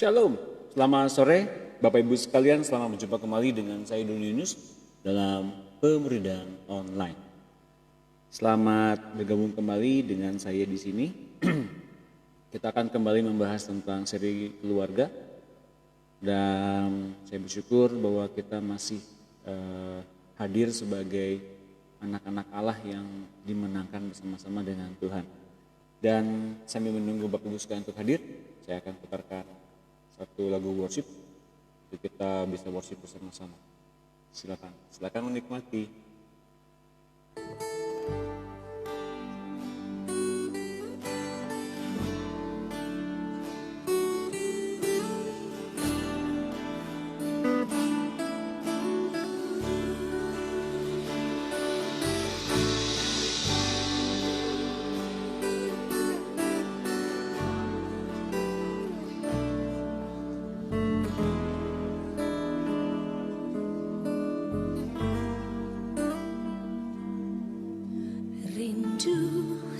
Shalom, selamat sore Bapak Ibu sekalian, selamat berjumpa kembali dengan saya Doni Yunus dalam Pemuridan Online. Selamat bergabung kembali dengan saya di sini. Kita akan kembali membahas tentang seri keluarga dan saya bersyukur bahwa kita masih hadir sebagai anak-anak Allah yang dimenangkan bersama-sama dengan Tuhan. Dan sambil menunggu Bapak Ibu sekalian untuk hadir, saya akan putarkan satu lagu worship untuk kita bisa worship bersama-sama. Silakan menikmati.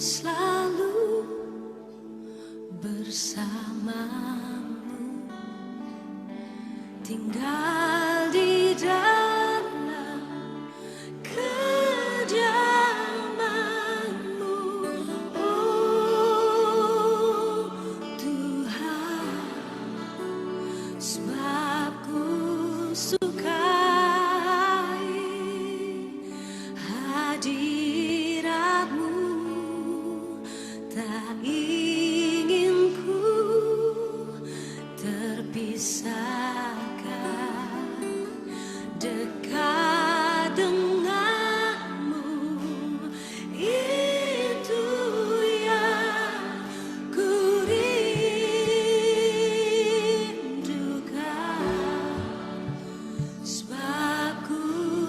Selalu bersamamu, tinggal di dalam kediaman-Mu, oh Tuhan, sebab ku sukai hadirat-Mu. Tak ingin ku terpisahkan, dekat denganmu, itu yang ku rindukan, sebab ku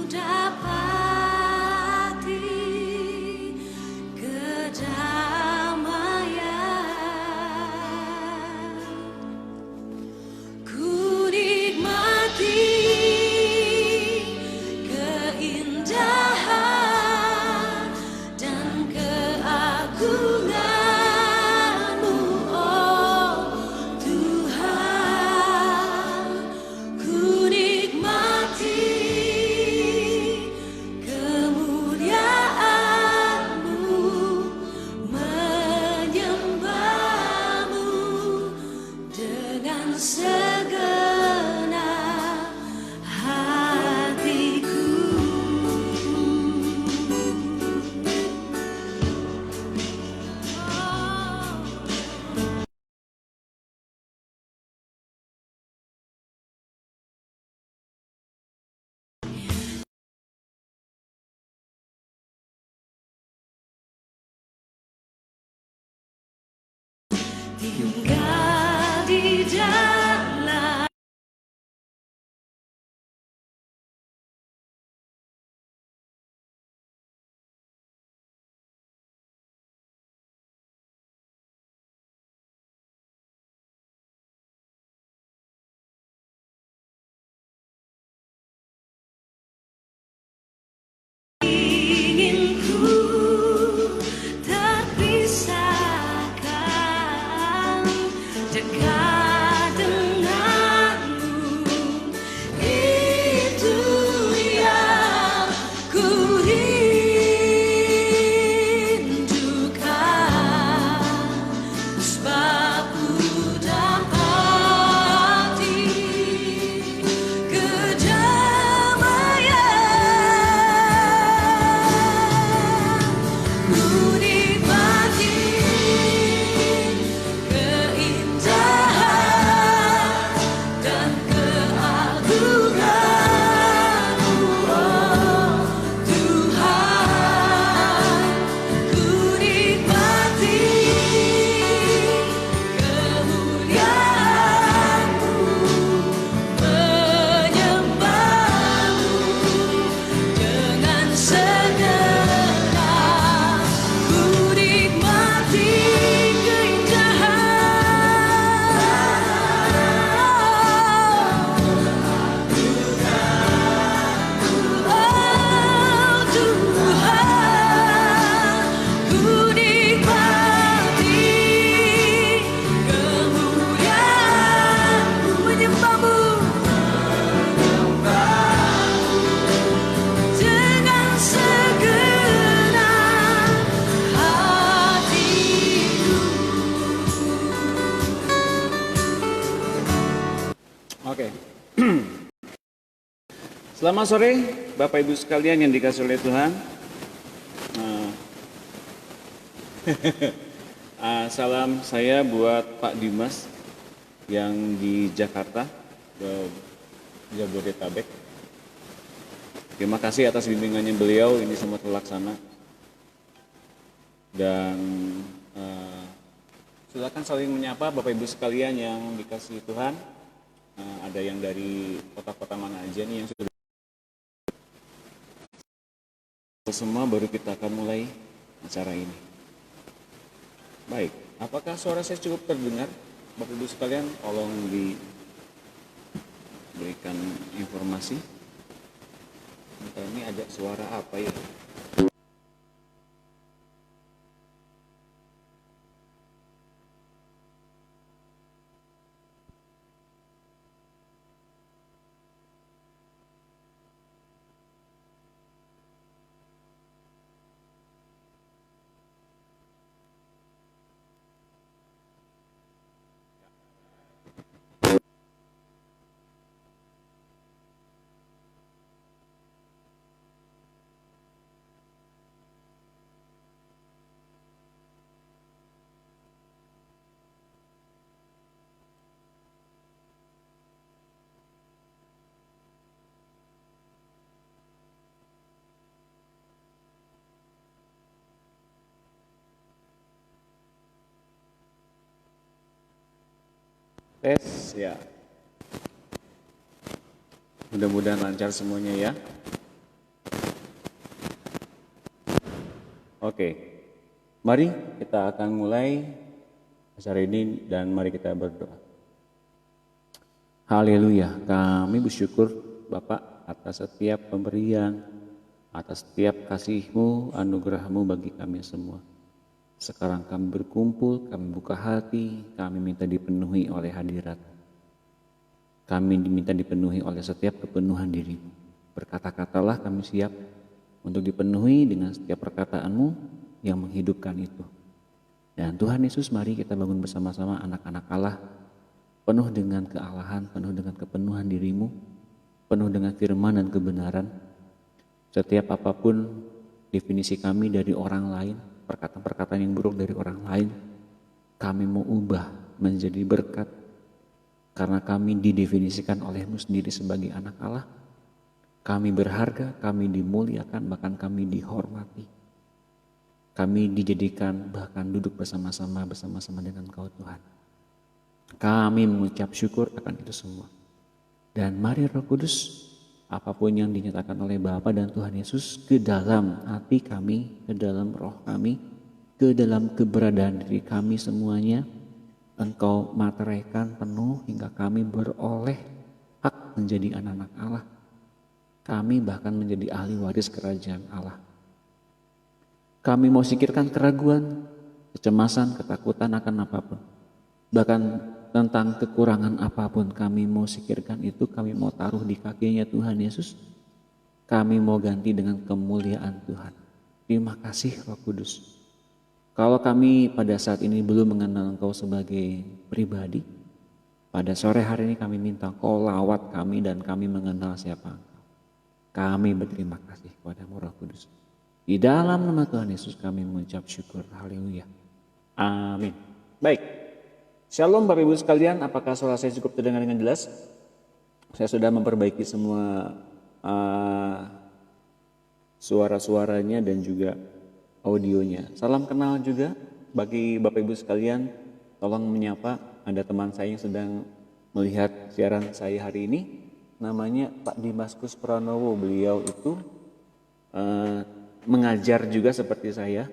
dapati segenap hatiku. Tinggal di dalam ingin ku terpisahkan, dekat dengan Oke. Selamat sore Bapak Ibu sekalian yang dikasihi oleh Tuhan. Salam saya buat Pak Dimas yang di Jakarta, Jabodetabek. Terima kasih atas bimbingannya beliau, ini semua terlaksana. Dan silakan saling menyapa Bapak Ibu sekalian yang dikasihi Tuhan. Ada yang dari kota-kota mana aja nih yang sudah semua, baru kita akan mulai acara ini. Baik, apakah suara saya cukup terdengar? Bapak Ibu sekalian, tolong diberikan informasi. Ini ada suara apa ya? Tes ya. Mudah-mudahan lancar semuanya ya. Oke. Mari kita akan mulai acara ini dan mari kita berdoa. Haleluya. Kami bersyukur Bapak atas setiap pemberian, atas setiap kasih-Mu, anugerah-Mu bagi kami semua. Sekarang kami berkumpul, kami buka hati, kami minta dipenuhi oleh hadirat. Kami diminta dipenuhi oleh setiap kepenuhan diri-Mu. Berkata-katalah kami siap untuk dipenuhi dengan setiap perkataan-Mu yang menghidupkan itu. Dan Tuhan Yesus, mari kita bangun bersama-sama anak-anak Allah, penuh dengan kealahan, penuh dengan kepenuhan diri-Mu, penuh dengan firman dan kebenaran. Setiap apapun definisi kami dari orang lain, perkataan-perkataan yang buruk dari orang lain, kami mau ubah menjadi berkat, karena kami didefinisikan oleh-Mu sendiri sebagai anak Allah. Kami berharga, kami dimuliakan, bahkan kami dihormati. Kami dijadikan bahkan duduk bersama-sama dengan Kau Tuhan. Kami mengucap syukur akan itu semua. Dan mari Roh Kudus, apapun yang dinyatakan oleh Bapa dan Tuhan Yesus ke dalam hati kami, ke dalam roh kami, ke dalam keberadaan diri kami semuanya, Engkau materaikan penuh hingga kami beroleh hak menjadi anak-anak Allah. Kami bahkan menjadi ahli waris kerajaan Allah. Kami mau singkirkan keraguan, kecemasan, ketakutan akan apapun. Bahkan tentang kekurangan apapun kami mau singkirkan itu, kami mau taruh di kakinya Tuhan Yesus. Kami mau ganti dengan kemuliaan Tuhan. Terima kasih Roh Kudus. Kalau kami pada saat ini belum mengenal Engkau sebagai pribadi, pada sore hari ini kami minta Engkau lawat kami dan kami mengenal siapa Engkau. Kami berterima kasih kepada-Mu Roh Kudus. Di dalam nama Tuhan Yesus kami mengucap syukur. Haleluya. Amin. Baik. Shalom Bapak Ibu sekalian, apakah suara saya cukup terdengar dengan jelas? Saya sudah memperbaiki semua suara-suaranya dan juga audionya. Salam kenal juga bagi Bapak Ibu sekalian. Tolong menyapa, ada teman saya yang sedang melihat siaran saya hari ini. Namanya Pak Dimaskus Pranowo. Beliau itu mengajar juga seperti saya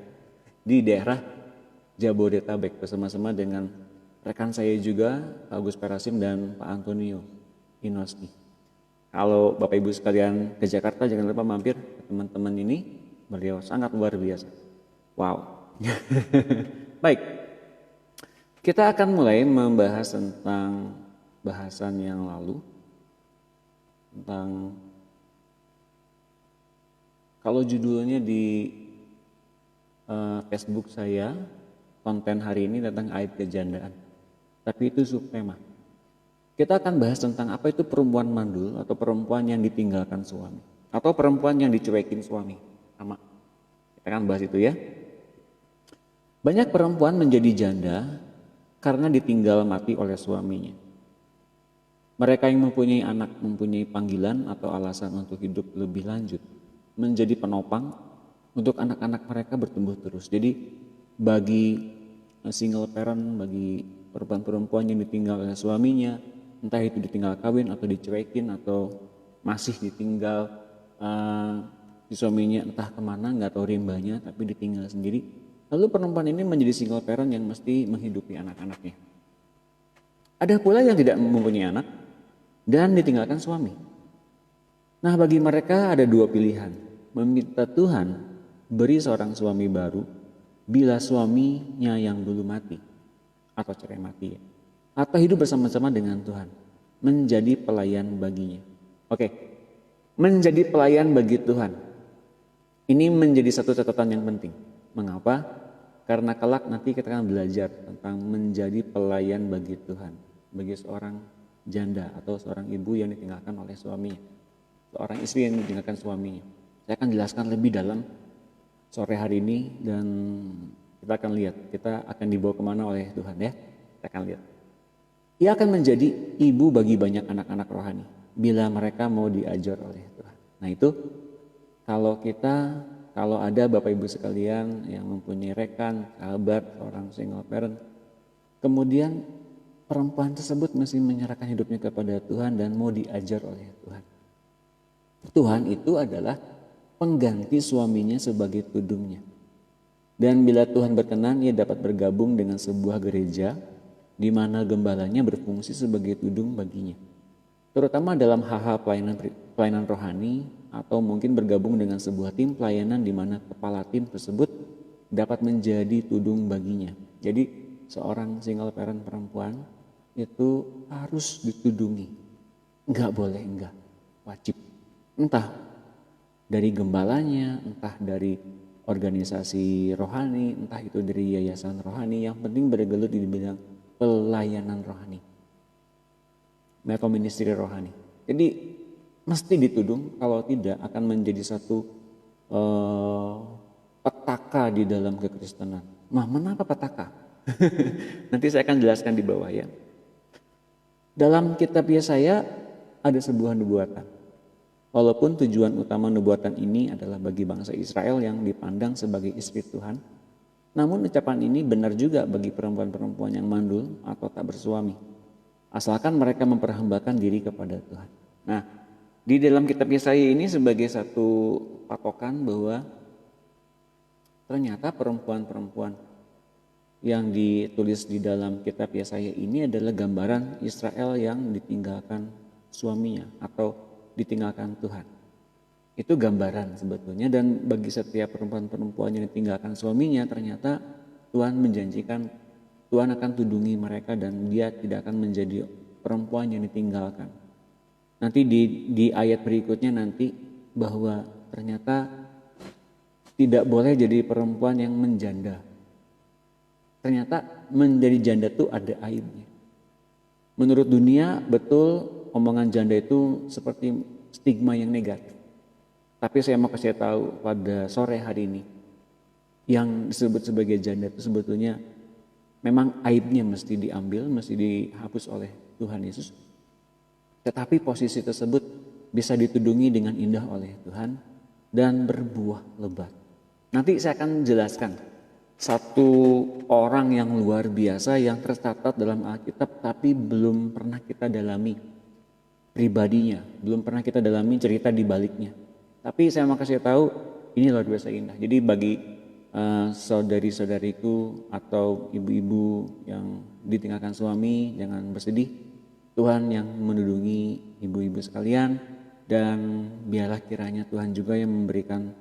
di daerah Jabodetabek bersama-sama dengan rekan saya juga, Pak Agus Parasim dan Pak Antonio Inoski. Kalau Bapak Ibu sekalian ke Jakarta, jangan lupa mampir ke teman-teman ini. Beliau sangat luar biasa. Wow. Baik, kita akan mulai membahas tentang bahasan yang lalu. Tentang, kalau judulnya di Facebook saya, konten hari ini tentang aib kejandaan. Tapi itu subtema. kita akan bahas tentang apa itu perempuan mandul atau perempuan yang ditinggalkan suami. Atau perempuan yang dicuekin suami. Sama. Kita akan bahas itu ya. Banyak perempuan menjadi janda karena ditinggal mati oleh suaminya. Mereka yang mempunyai anak mempunyai panggilan atau alasan untuk hidup lebih lanjut. Menjadi penopang untuk anak-anak mereka bertumbuh terus. Jadi bagi single parent, bagi perempuan-perempuan yang ditinggal oleh suaminya, entah itu ditinggal kawin atau dicuekin atau masih ditinggal si suaminya entah kemana, nggak tahu rimbanya, tapi ditinggal sendiri. Lalu perempuan ini menjadi single parent yang mesti menghidupi anak-anaknya. Ada pula yang tidak mempunyai anak dan ditinggalkan suami. Nah, bagi mereka ada dua pilihan. Meminta Tuhan beri seorang suami baru bila suaminya yang dulu mati atau cerai mati ya. Atau hidup bersama-sama dengan Tuhan, menjadi pelayan baginya. Oke. Menjadi pelayan bagi Tuhan. Ini menjadi satu catatan yang penting. Mengapa? Karena kelak nanti kita akan belajar tentang menjadi pelayan bagi Tuhan. Bagi seorang janda atau seorang ibu yang ditinggalkan oleh suaminya. Seorang istri yang ditinggalkan suaminya. Saya akan jelaskan lebih dalam sore hari ini dan kita akan lihat. Kita akan dibawa kemana oleh Tuhan ya. Kita akan lihat. Ia akan menjadi ibu bagi banyak anak-anak rohani. Bila mereka mau diajar oleh Tuhan. Nah itu kalau ada Bapak Ibu sekalian yang mempunyai rekan, sahabat, orang single parent, kemudian perempuan tersebut mesti menyerahkan hidupnya kepada Tuhan dan mau diajar oleh Tuhan. Tuhan itu adalah pengganti suaminya sebagai tudungnya. Dan bila Tuhan berkenan, ia dapat bergabung dengan sebuah gereja di mana gembalanya berfungsi sebagai tudung baginya. Terutama dalam hal-hal pelayanan rohani atau mungkin bergabung dengan sebuah tim pelayanan di mana kepala tim tersebut dapat menjadi tudung baginya. Jadi seorang single parent perempuan itu harus ditudungi. Enggak boleh enggak, wajib. Entah dari gembalanya, entah dari organisasi rohani, entah itu dari yayasan rohani, yang penting bergelut di bidang pelayanan rohani. Atau ministry rohani. Jadi mesti ditudung, kalau tidak akan menjadi satu petaka di dalam kekristenan. Nah, kenapa petaka? Nanti saya akan jelaskan di bawah ya. Dalam kitab Yesaya ada sebuah nubuatan. Walaupun tujuan utama nubuatan ini adalah bagi bangsa Israel yang dipandang sebagai istri Tuhan, namun ucapan ini benar juga bagi perempuan-perempuan yang mandul atau tak bersuami. Asalkan mereka memperhambakan diri kepada Tuhan. Nah, di dalam kitab Yesaya ini sebagai satu patokan bahwa ternyata perempuan-perempuan yang ditulis di dalam kitab Yesaya ini adalah gambaran Israel yang ditinggalkan suaminya atau ditinggalkan Tuhan. Itu gambaran sebetulnya, dan bagi setiap perempuan-perempuan yang ditinggalkan suaminya ternyata Tuhan menjanjikan Tuhan akan tudungi mereka dan dia tidak akan menjadi perempuan yang ditinggalkan. Nanti di ayat berikutnya nanti bahwa ternyata tidak boleh jadi perempuan yang menjanda. Ternyata menjadi janda itu ada aibnya. Menurut dunia betul omongan janda itu seperti stigma yang negatif. Tapi saya mau kasih tahu pada sore hari ini, yang disebut sebagai janda itu sebetulnya memang aibnya mesti diambil, mesti dihapus oleh Tuhan Yesus. Tetapi posisi tersebut bisa ditudungi dengan indah oleh Tuhan dan berbuah lebat. Nanti saya akan jelaskan satu orang yang luar biasa yang tercatat dalam Alkitab tapi belum pernah kita dalami pribadinya, belum pernah kita dalami cerita di baliknya. Tapi saya mau kasih tahu ini luar biasa indah. Jadi bagi saudari-saudariku atau ibu-ibu yang ditinggalkan suami, jangan bersedih. Tuhan yang menudungi ibu-ibu sekalian, dan biarlah kiranya Tuhan juga yang memberikan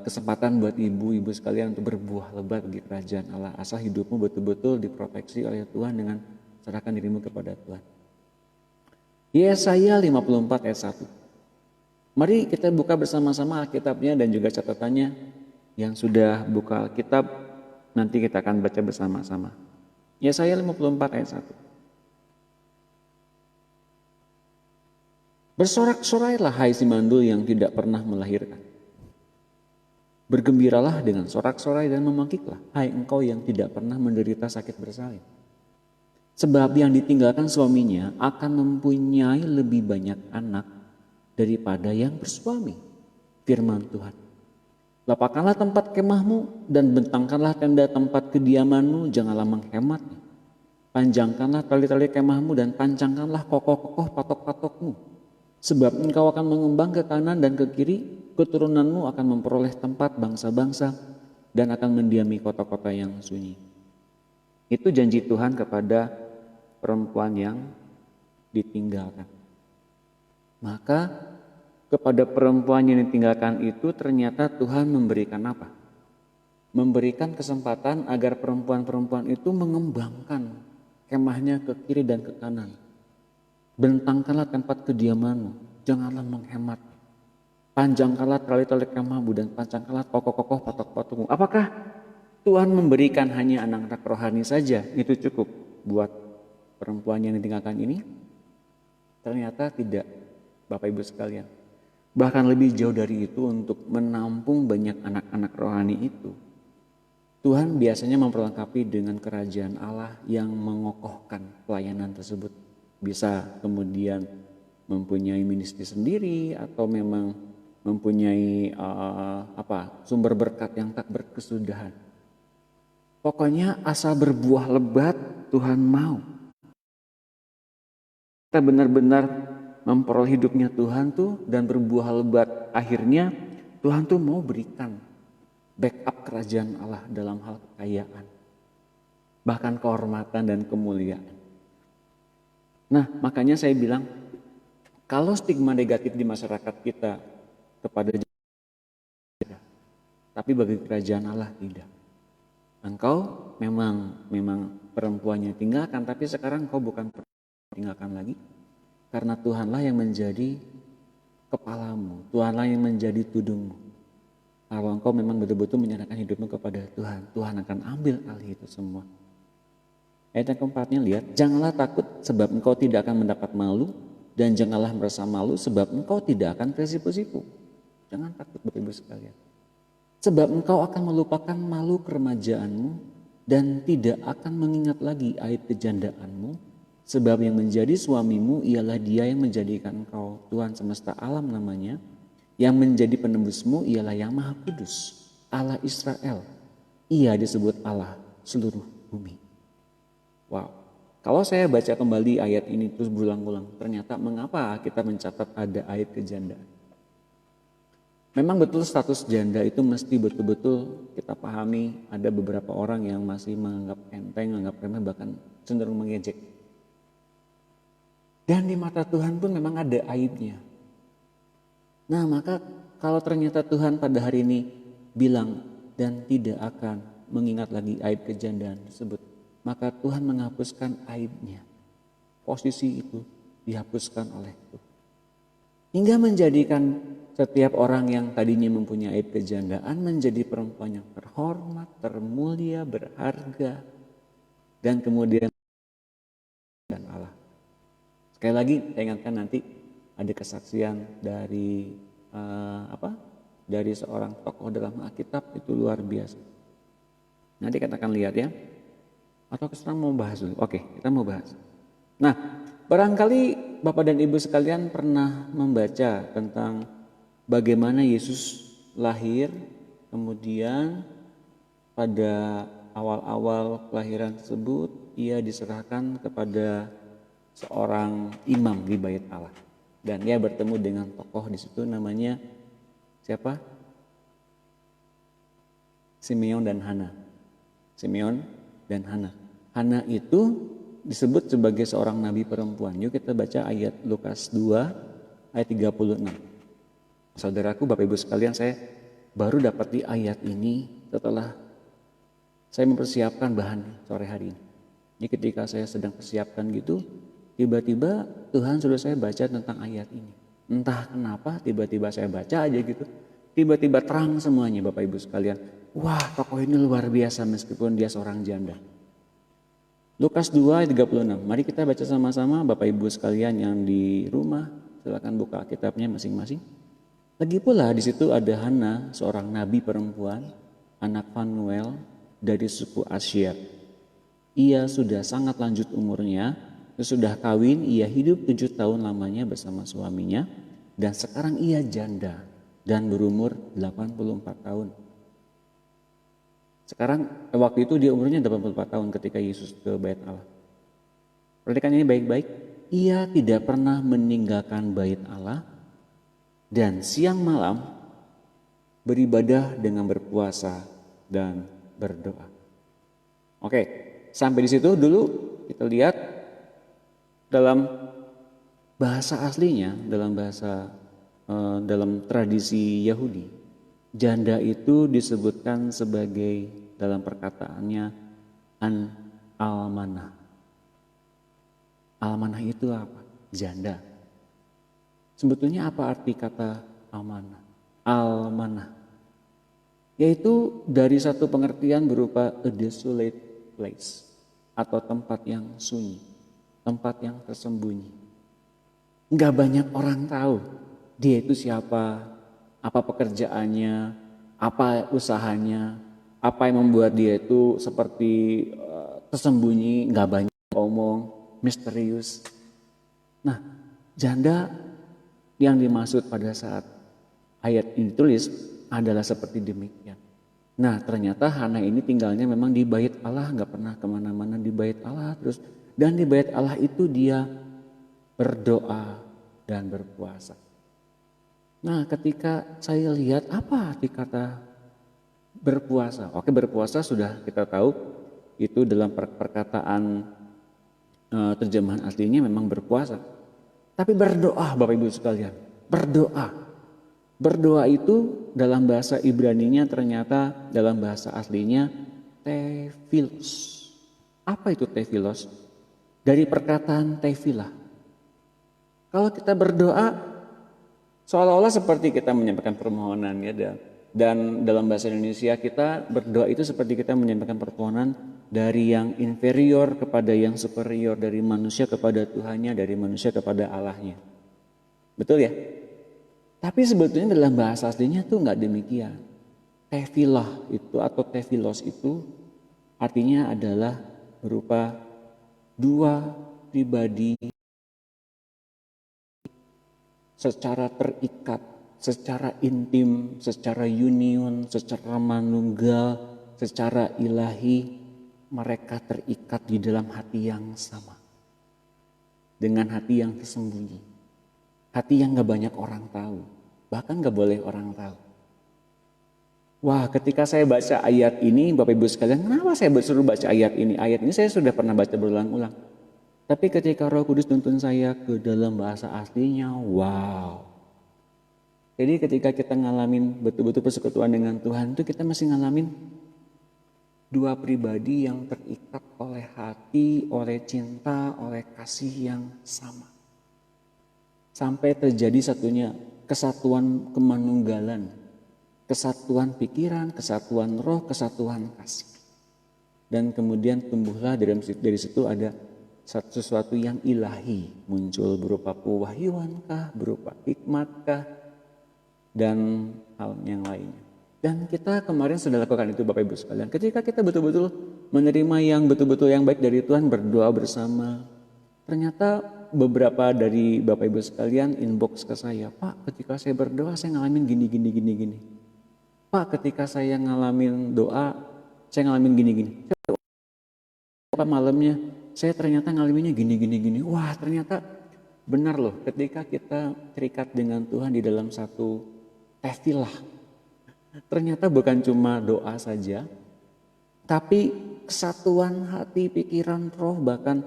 kesempatan buat ibu-ibu sekalian untuk berbuah lebat bagi kerajaan Allah. Asal hidupmu betul-betul diproteksi oleh Tuhan dengan serahkan dirimu kepada Tuhan. Yesaya 54 ayat 1. Mari kita buka bersama-sama Alkitabnya dan juga catatannya. Yang sudah buka Alkitab, nanti kita akan baca bersama-sama. Yesaya 54 ayat 1. Bersorak-sorailah hai si mandul yang tidak pernah melahirkan. Bergembiralah dengan sorak-sorai dan memangkiklah hai engkau yang tidak pernah menderita sakit bersalin. Sebab yang ditinggalkan suaminya akan mempunyai lebih banyak anak daripada yang bersuami. Firman Tuhan. Lapangkanlah tempat kemahmu dan bentangkanlah tenda tempat kediamanmu, janganlah menghematnya. Panjangkanlah tali-tali kemahmu dan pancangkanlah kokoh-kokoh patok-patokmu. Sebab engkau akan mengembang ke kanan dan ke kiri, keturunanmu akan memperoleh tempat bangsa-bangsa dan akan mendiami kota-kota yang sunyi. Itu janji Tuhan kepada perempuan yang ditinggalkan. Maka kepada perempuan yang ditinggalkan itu ternyata Tuhan memberikan apa? Memberikan kesempatan agar perempuan-perempuan itu mengembangkan kemahnya ke kiri dan ke kanan. Bentangkanlah tempat kediamanmu, janganlah menghemat. Panjangkanlah tali-tali kemahmu dan pancangkanlah kokoh-kokoh patok-patokmu. Apakah Tuhan memberikan hanya anak-anak rohani saja? Itu cukup buat perempuan yang ditinggalkan ini? Ternyata tidak, Bapak Ibu sekalian. Bahkan lebih jauh dari itu, untuk menampung banyak anak-anak rohani itu, Tuhan biasanya memperlengkapi dengan kerajaan Allah yang mengokohkan pelayanan tersebut. Bisa kemudian mempunyai ministry sendiri atau memang mempunyai sumber berkat yang tak berkesudahan. Pokoknya asal berbuah lebat Tuhan mau. Kita benar-benar memperoleh hidupnya Tuhan tuh dan berbuah lebat, akhirnya Tuhan tuh mau berikan backup kerajaan Allah dalam hal kekayaan, bahkan kehormatan dan kemuliaan. Nah, makanya saya bilang, kalau stigma negatif di masyarakat kita kepada janda, tapi bagi kerajaan Allah tidak. Engkau memang perempuannya tinggalkan, tapi sekarang engkau bukan tinggalkan lagi, karena Tuhanlah yang menjadi kepalamu, Tuhanlah yang menjadi tudungmu. Kalau engkau memang betul-betul menyerahkan hidupmu kepada Tuhan, Tuhan akan ambil alih itu semua. Ayat yang keempatnya lihat, janganlah takut sebab engkau tidak akan mendapat malu, dan janganlah merasa malu sebab engkau tidak akan tersipu-sipu. Jangan takut Bapak Ibu sekalian. Sebab engkau akan melupakan malu keremajaanmu dan tidak akan mengingat lagi aib kejandaanmu, sebab yang menjadi suamimu ialah Dia yang menjadikan engkau, Tuhan semesta alam namanya, yang menjadi penembusmu ialah Yang Maha Kudus, Allah Israel. Ia disebut Allah seluruh bumi. Wow, kalau saya baca kembali ayat ini terus berulang-ulang, ternyata mengapa kita mencatat ada aib kejandaan? Memang betul status janda itu mesti betul-betul kita pahami, ada beberapa orang yang masih menganggap enteng, menganggap remeh, bahkan cenderung mengejek. Dan di mata Tuhan pun memang ada aibnya. Nah, maka kalau ternyata Tuhan pada hari ini bilang dan tidak akan mengingat lagi aib kejandaan tersebut, maka Tuhan menghapuskan aibnya. Posisi itu dihapuskan oleh Tuhan. Hingga menjadikan setiap orang yang tadinya mempunyai aib kejandaan menjadi perempuan yang terhormat, termulia, berharga, dan kemudian dan Allah. Sekali lagi saya ingatkan, nanti ada kesaksian dari dari seorang tokoh dalam Alkitab, itu luar biasa. Nanti kita akan lihat ya. Atau kita mau bahas dulu? Oke, kita mau bahas. Nah, barangkali Bapak dan Ibu sekalian pernah membaca tentang bagaimana Yesus lahir, kemudian pada awal-awal kelahiran tersebut ia diserahkan kepada seorang imam di Bait Allah. Dan ia bertemu dengan tokoh di situ namanya siapa? Simeon dan Hana. Simeon dan Hana. Hana itu disebut sebagai seorang nabi perempuan. Yuk kita baca ayat Lukas 2 ayat 36. Saudaraku, Bapak Ibu sekalian, saya baru dapat di ayat ini setelah saya mempersiapkan bahan sore hari ini. Jadi ketika saya sedang persiapkan gitu, tiba-tiba Tuhan suruh saya baca tentang ayat ini. Entah kenapa tiba-tiba saya baca aja gitu. Tiba-tiba terang semuanya Bapak Ibu sekalian. Wah, tokoh ini luar biasa meskipun dia seorang janda. Lukas 2 ayat 36. Mari kita baca sama-sama Bapak Ibu sekalian yang di rumah Silakan buka kitabnya masing-masing. Lagi pula di situ ada Hana, seorang nabi perempuan, anak Fanuel dari suku Asyir. Ia sudah sangat lanjut umurnya, sesudah kawin ia hidup 7 tahun lamanya bersama suaminya dan sekarang ia janda dan berumur 84 tahun. Sekarang waktu itu dia umurnya 84 tahun ketika Yesus ke Bait Allah. Perhatikan ini baik-baik. Ia tidak pernah meninggalkan Bait Allah dan siang malam beribadah dengan berpuasa dan berdoa. Oke, sampai di situ dulu kita lihat dalam bahasa aslinya, dalam tradisi Yahudi, janda itu disebutkan sebagai dalam perkataannya almanah. Almanah itu apa? Janda. Sebetulnya apa arti kata almanah? Almanah yaitu dari satu pengertian berupa a desolate place atau tempat yang sunyi, tempat yang tersembunyi. Enggak banyak orang tahu dia itu siapa, apa pekerjaannya, apa usahanya, apa yang membuat dia itu seperti tersembunyi, enggak banyak omong, misterius. Nah, janda yang dimaksud pada saat ayat ini ditulis adalah seperti demikian. Nah, ternyata Hana ini tinggalnya memang di Bait Allah, nggak pernah kemana-mana di Bait Allah terus. Dan di Bait Allah itu dia berdoa dan berpuasa. Nah, ketika saya lihat apa arti kata berpuasa? Oke, berpuasa sudah kita tahu itu dalam perkataan terjemahan aslinya memang berpuasa. Tapi berdoa Bapak Ibu sekalian, berdoa. Berdoa itu dalam bahasa Ibraninya ternyata dalam bahasa aslinya tefilos. Apa itu tefilos? Dari perkataan tefilah. Kalau kita berdoa seolah-olah seperti kita menyampaikan permohonan ya, dan dalam bahasa Indonesia kita berdoa itu seperti kita menyampaikan permohonan dari yang inferior kepada yang superior, dari manusia kepada Tuhannya, dari manusia kepada Allahnya. Betul ya? Tapi sebetulnya dalam bahasa aslinya tuh nggak demikian. Tefilah itu atau tefilos itu artinya adalah berupa dua pribadi secara terikat, secara intim, secara union, secara manunggal, secara ilahi, mereka terikat di dalam hati yang sama. Dengan hati yang tersembunyi. Hati yang gak banyak orang tahu. Bahkan gak boleh orang tahu. Wah, ketika saya baca ayat ini, Bapak Ibu sekalian, kenapa saya suruh baca ayat ini? Ayat ini saya sudah pernah baca berulang-ulang. Tapi ketika Roh Kudus tuntun saya ke dalam bahasa aslinya, wow. Jadi ketika kita ngalamin betul-betul persekutuan dengan Tuhan itu kita masih ngalamin dua pribadi yang terikat oleh hati, oleh cinta, oleh kasih yang sama. Sampai terjadi satunya kesatuan kemanunggalan, kesatuan pikiran, kesatuan roh, kesatuan kasih. Dan kemudian tumbuhlah dari situ ada sesuatu yang ilahi muncul berupa pewahyuankah, berupa hikmatkah, dan hal yang lainnya. Dan kita kemarin sudah lakukan itu Bapak Ibu sekalian. Ketika kita betul-betul menerima yang betul-betul yang baik dari Tuhan, berdoa bersama. Ternyata beberapa dari Bapak Ibu sekalian inbox ke saya, Pak ketika saya berdoa saya ngalamin gini. Pak ketika saya ngalamin doa, saya ngalamin gini. Pak malamnya saya ternyata ngalaminnya gini. Wah ternyata benar loh ketika kita terikat dengan Tuhan di dalam satu tefilah. Ternyata bukan cuma doa saja, tapi kesatuan hati, pikiran, roh, bahkan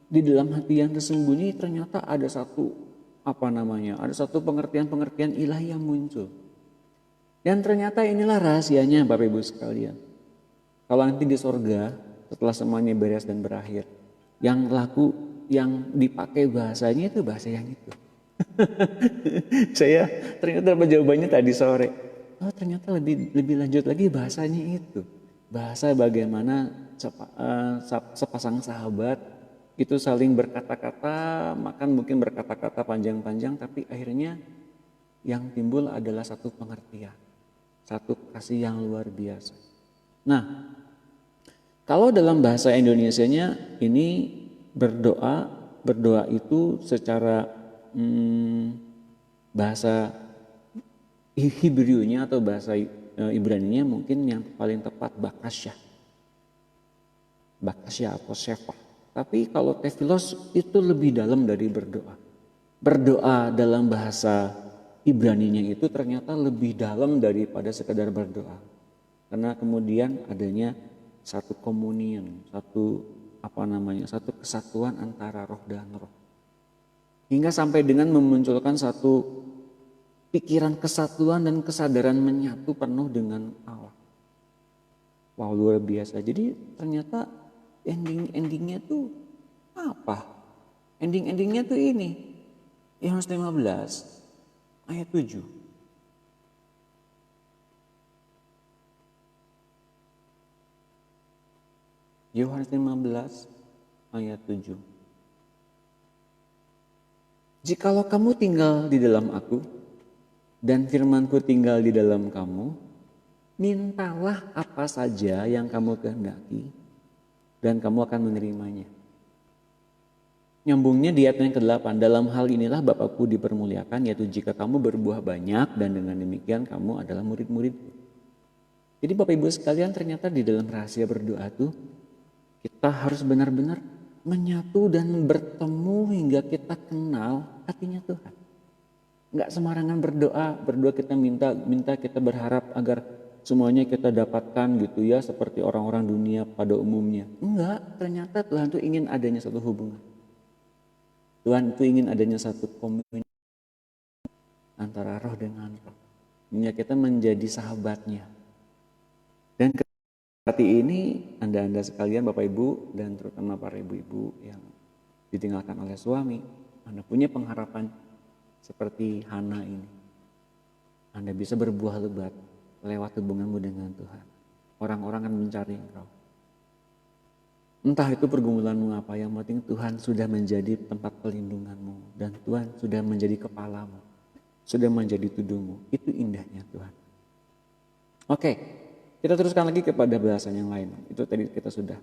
di dalam hati yang tersembunyi ternyata ada satu ada satu pengertian ilahi yang muncul. Dan ternyata inilah rahasianya Bapak Ibu sekalian. Kalau nanti di sorga setelah semuanya beres dan berakhir, yang laku, yang dipakai bahasanya itu bahasa yang itu. Saya ternyata dapat jawabannya tadi sore. Oh ternyata lebih lanjut lagi bahasanya itu. Bahasa bagaimana sepasang sahabat itu saling berkata-kata, makan mungkin berkata-kata panjang-panjang, tapi akhirnya yang timbul adalah satu pengertian, satu kasih yang luar biasa. Nah, kalau dalam bahasa Indonesianya ini berdoa itu secara bahasa Hebrewnya atau bahasa Ibraninya mungkin yang paling tepat Bakasyah atau Shefah. Tapi kalau tefilos itu lebih dalam dari berdoa. Berdoa dalam bahasa Ibraninya itu ternyata lebih dalam daripada sekedar berdoa. Karena kemudian adanya satu komunion, satu kesatuan antara roh dan roh. Hingga sampai dengan memunculkan satu pikiran kesatuan dan kesadaran menyatu penuh dengan Allah. Wow, luar biasa. Jadi ternyata endingnya tuh apa? Endingnya tuh ini. Yohanes 15 ayat 7. Yohanes 15 ayat 7. Jikalau kamu tinggal di dalam aku dan firman-Ku tinggal di dalam kamu, mintalah apa saja yang kamu kehendaki dan kamu akan menerimanya. Nyambungnya di ayat yang ke-8, dalam hal inilah Bapakku dipermuliakan, yaitu jika kamu berbuah banyak dan dengan demikian kamu adalah murid-muridku. Jadi Bapak Ibu sekalian, ternyata di dalam rahasia berdoa tuh kita harus benar-benar menyatu dan bertemu hingga kita kenal hatinya Tuhan. Enggak sembarangan berdoa kita minta kita berharap agar semuanya kita dapatkan gitu ya, seperti orang-orang dunia pada umumnya. Enggak, ternyata Tuhan itu ingin adanya satu hubungan. Tuhan itu ingin adanya satu komunitas antara roh dengan roh. Hingga kita menjadi sahabatnya. Dan seperti ini Anda sekalian Bapak Ibu dan terutama para ibu-ibu yang ditinggalkan oleh suami, Anda punya pengharapan seperti Hana ini. Anda bisa berbuah lebat lewat hubunganmu dengan Tuhan. Orang-orang akan mencari engkau. Entah itu pergumulanmu apa, yang penting Tuhan sudah menjadi tempat pelindunganmu. Dan Tuhan sudah menjadi kepalamu. Sudah menjadi tudungmu. Itu indahnya Tuhan. Oke, kita teruskan lagi kepada bahasan yang lain. Itu tadi kita sudah.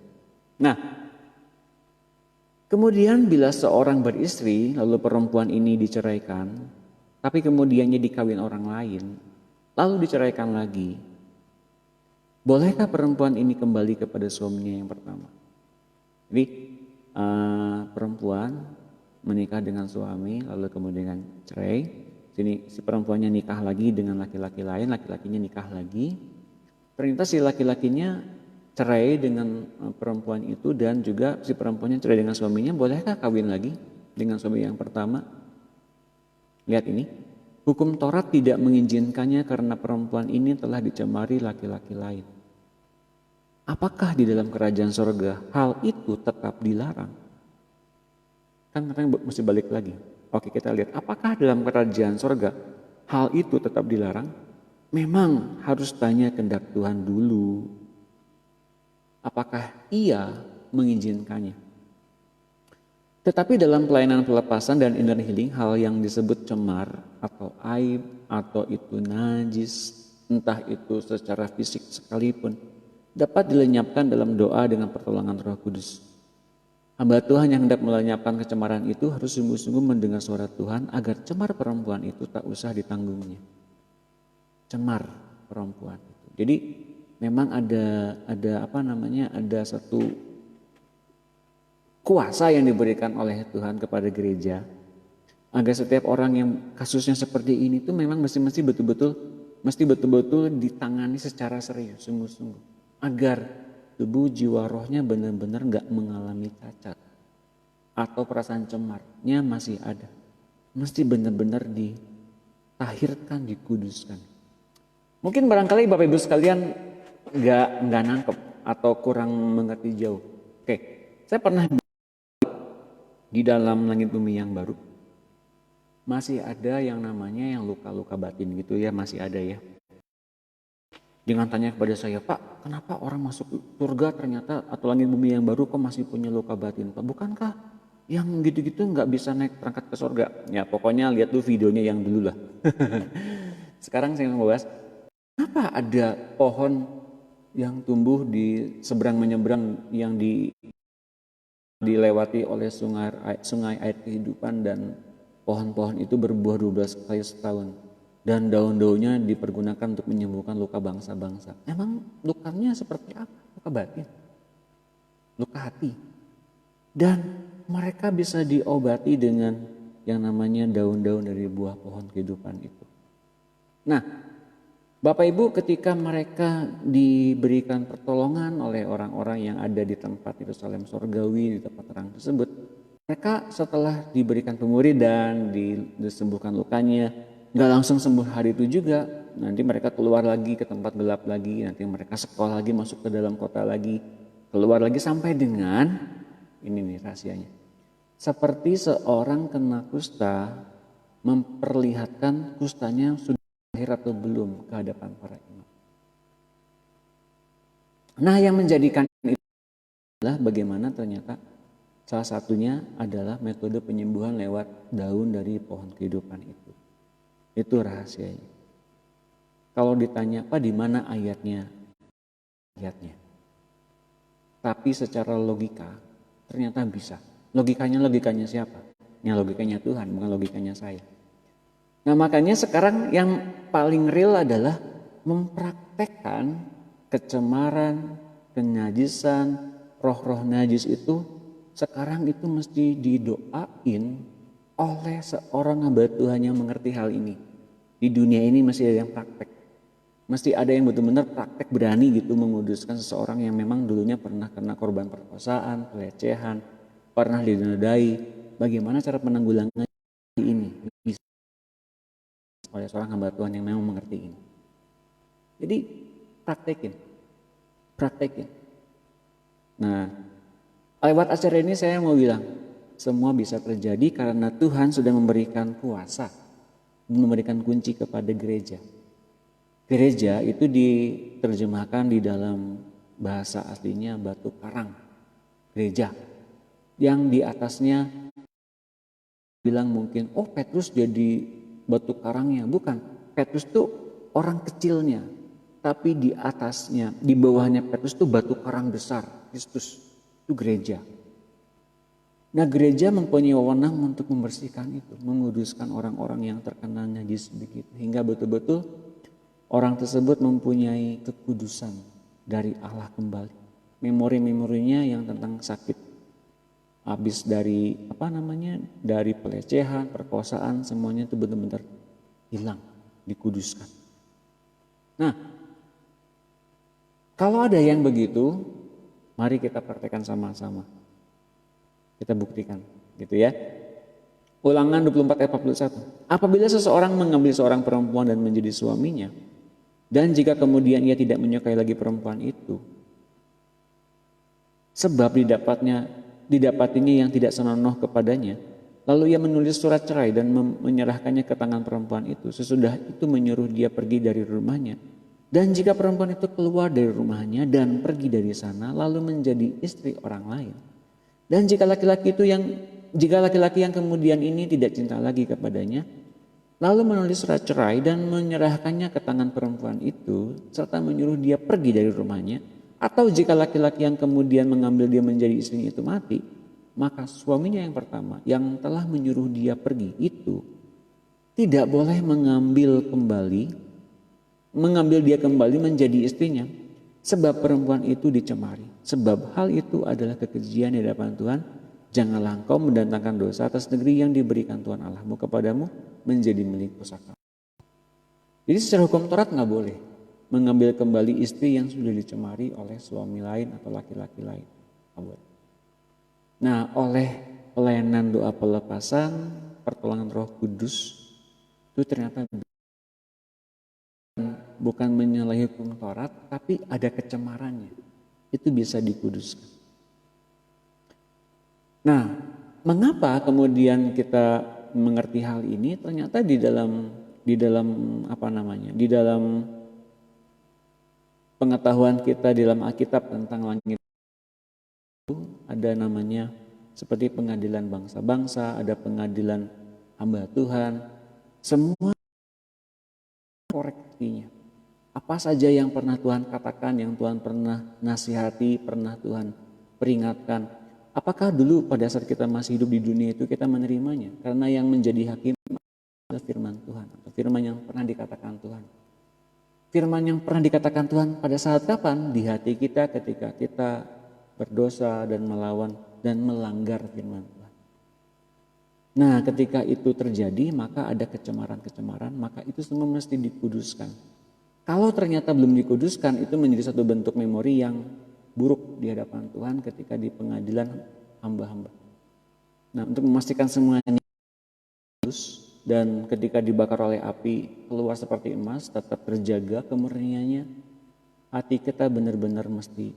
Nah, kemudian bila seorang beristri, lalu perempuan ini diceraikan, tapi kemudiannya dikawin orang lain, lalu diceraikan lagi, bolehkah perempuan ini kembali kepada suaminya yang pertama? Jadi perempuan menikah dengan suami, lalu kemudian cerai. Sini si perempuannya nikah lagi dengan laki-laki lain, laki-lakinya nikah lagi. Ternyata si laki-lakinya cerai dengan perempuan itu dan juga si perempuannya cerai dengan suaminya, bolehkah kawin lagi dengan suami yang pertama? Lihat ini, hukum Taurat tidak mengizinkannya karena perempuan ini telah dicemari laki-laki lain. Apakah di dalam kerajaan sorga hal itu tetap dilarang? Kan katanya mesti balik lagi. Oke, kita lihat apakah dalam kerajaan sorga hal itu tetap dilarang? Memang harus tanya kehendak Tuhan dulu. Apakah ia mengizinkannya? Tetapi dalam pelayanan pelepasan dan inner healing, hal yang disebut cemar atau aib atau itu najis, entah itu secara fisik sekalipun, dapat dilenyapkan dalam doa dengan pertolongan Roh Kudus. Hamba Tuhan yang hendak melenyapkan kecemaran itu harus sungguh-sungguh mendengar suara Tuhan agar cemar perempuan itu tak usah ditanggungnya. Cemar perempuan itu. Jadi memang ada satu kuasa yang diberikan oleh Tuhan kepada gereja agar setiap orang yang kasusnya seperti ini tuh memang mesti betul-betul ditangani secara serius, sungguh-sungguh, agar tubuh jiwa rohnya benar-benar gak mengalami cacat atau perasaan cemarnya masih ada, mesti benar-benar ditahirkan, dikuduskan. Mungkin barangkali Bapak Ibu sekalian gak nangkep atau kurang mengerti jauh. Oke, saya pernah di dalam langit bumi yang baru masih ada yang namanya yang luka-luka batin gitu ya, masih ada ya. Jangan tanya kepada saya, Pak, kenapa orang masuk surga ternyata atau langit bumi yang baru kok masih punya luka batin, Pak? Bukankah Yang gitu-gitu nggak bisa naik perangkat ke surga. Ya pokoknya lihat dulu videonya yang dulu lah. Sekarang saya mau bahas, kenapa ada pohon yang tumbuh di seberang menyeberang yang dilewati oleh sungai air kehidupan dan pohon-pohon itu berbuah 12 kali setahun dan daun-daunnya dipergunakan untuk menyembuhkan luka bangsa-bangsa. Emang lukanya seperti apa? Luka batin, luka hati. Dan mereka bisa diobati dengan yang namanya daun-daun dari buah pohon kehidupan itu. Nah, Bapak Ibu, ketika mereka diberikan pertolongan oleh orang-orang yang ada di tempat Yerusalem Surgawi, di tempat terang tersebut, mereka setelah diberikan pemuridan, disembuhkan lukanya, nggak langsung sembuh hari itu juga. Nanti mereka keluar lagi ke tempat gelap lagi, nanti mereka sekolah lagi, masuk ke dalam kota lagi, keluar lagi sampai dengan, ini nih rahasianya, seperti seorang kena kusta memperlihatkan kustanya sudah lahir atau belum ke hadapan para imam. Nah, yang menjadikan itu adalah bagaimana ternyata salah satunya adalah metode penyembuhan lewat daun dari pohon kehidupan itu. Itu rahasianya. Kalau ditanya, Pak, di mana ayatnya? Ayatnya. Tapi secara logika ternyata bisa. Logikanya siapa? Ya logikanya Tuhan, bukan logikanya saya. Nah, makanya sekarang yang paling real adalah mempraktekkan kecemaran, kenajisan, roh-roh najis itu sekarang itu mesti didoain oleh seorang hamba Tuhan yang mengerti hal ini. Di dunia ini masih ada yang praktek. Mesti ada yang benar-benar praktek berani gitu menguduskan seseorang yang memang dulunya pernah kena korban perkosaan, pelecehan, pernah dinodai. Bagaimana cara penanggulangan ini? Oleh seorang hamba Tuhan yang memang mengerti ini. Jadi praktekin. Nah, lewat acara ini saya mau bilang, semua bisa terjadi karena Tuhan sudah memberikan kuasa, memberikan kunci kepada gereja. Gereja itu diterjemahkan di dalam bahasa aslinya batu karang, gereja. Yang di atasnya bilang mungkin, oh Petrus jadi batu karangnya. Bukan, Petrus itu orang kecilnya. Tapi di atasnya, di bawahnya Petrus itu batu karang besar, Kristus. Itu gereja. Nah, gereja mempunyai wewenang untuk membersihkan itu, menguduskan orang-orang yang terkena najis begitu. Hingga betul-betul orang tersebut mempunyai kekudusan dari Allah kembali. Memori-memorinya yang tentang sakit, habis dari dari pelecehan, perkosaan, semuanya itu benar-benar hilang, dikuduskan. Nah, kalau ada yang begitu, mari kita praktekkan sama-sama. Kita buktikan, gitu ya. Ulangan 24 ayat 41. Apabila seseorang mengambil seorang perempuan dan menjadi suaminya, dan jika kemudian ia tidak menyukai lagi perempuan itu, sebab didapatinya yang tidak senonoh kepadanya, lalu ia menulis surat cerai dan menyerahkannya ke tangan perempuan itu. Sesudah itu menyuruh dia pergi dari rumahnya. Dan jika perempuan itu keluar dari rumahnya dan pergi dari sana lalu menjadi istri orang lain. Dan jika laki-laki yang kemudian ini tidak cinta lagi kepadanya, lalu menulis surat cerai dan menyerahkannya ke tangan perempuan itu serta menyuruh dia pergi dari rumahnya, atau jika laki-laki yang kemudian mengambil dia menjadi istrinya itu mati, maka suaminya yang pertama yang telah menyuruh dia pergi itu tidak boleh mengambil dia kembali menjadi istrinya, sebab perempuan itu dicemari. Sebab hal itu adalah kekejian di hadapan Tuhan. Janganlah engkau mendatangkan dosa atas negeri yang diberikan Tuhan Allahmu kepadamu menjadi milik pusaka. Jadi secara hukum Taurat nggak boleh mengambil kembali istri yang sudah dicemari oleh suami lain atau laki-laki lain. Nggak boleh. Nah, oleh pelayanan doa pelepasan, pertolongan Roh Kudus, itu ternyata bukan menyalahi hukum Taurat, tapi ada kecemarannya. Itu bisa dikuduskan. Nah, mengapa kemudian kita mengerti hal ini? Ternyata di dalam pengetahuan kita di dalam Alkitab tentang langit itu ada namanya seperti pengadilan bangsa-bangsa, ada pengadilan hamba Tuhan. Semua koreksinya. Apa saja yang pernah Tuhan katakan, yang Tuhan pernah nasihati, pernah Tuhan peringatkan. Apakah dulu pada saat kita masih hidup di dunia itu kita menerimanya? Karena yang menjadi hakim adalah firman Tuhan, atau firman yang pernah dikatakan Tuhan. Firman yang pernah dikatakan Tuhan pada saat kapan? Di hati kita ketika kita berdosa dan melawan dan melanggar firman Tuhan. Nah, ketika itu terjadi, maka ada kecemaran-kecemaran, maka itu semua mesti dikuduskan. Kalau ternyata belum dikuduskan, itu menjadi satu bentuk memori yang buruk di hadapan Tuhan ketika di pengadilan hamba-hamba. Nah, untuk memastikan semuanya kudus dan ketika dibakar oleh api keluar seperti emas, tetap terjaga kemurniannya, hati kita benar-benar mesti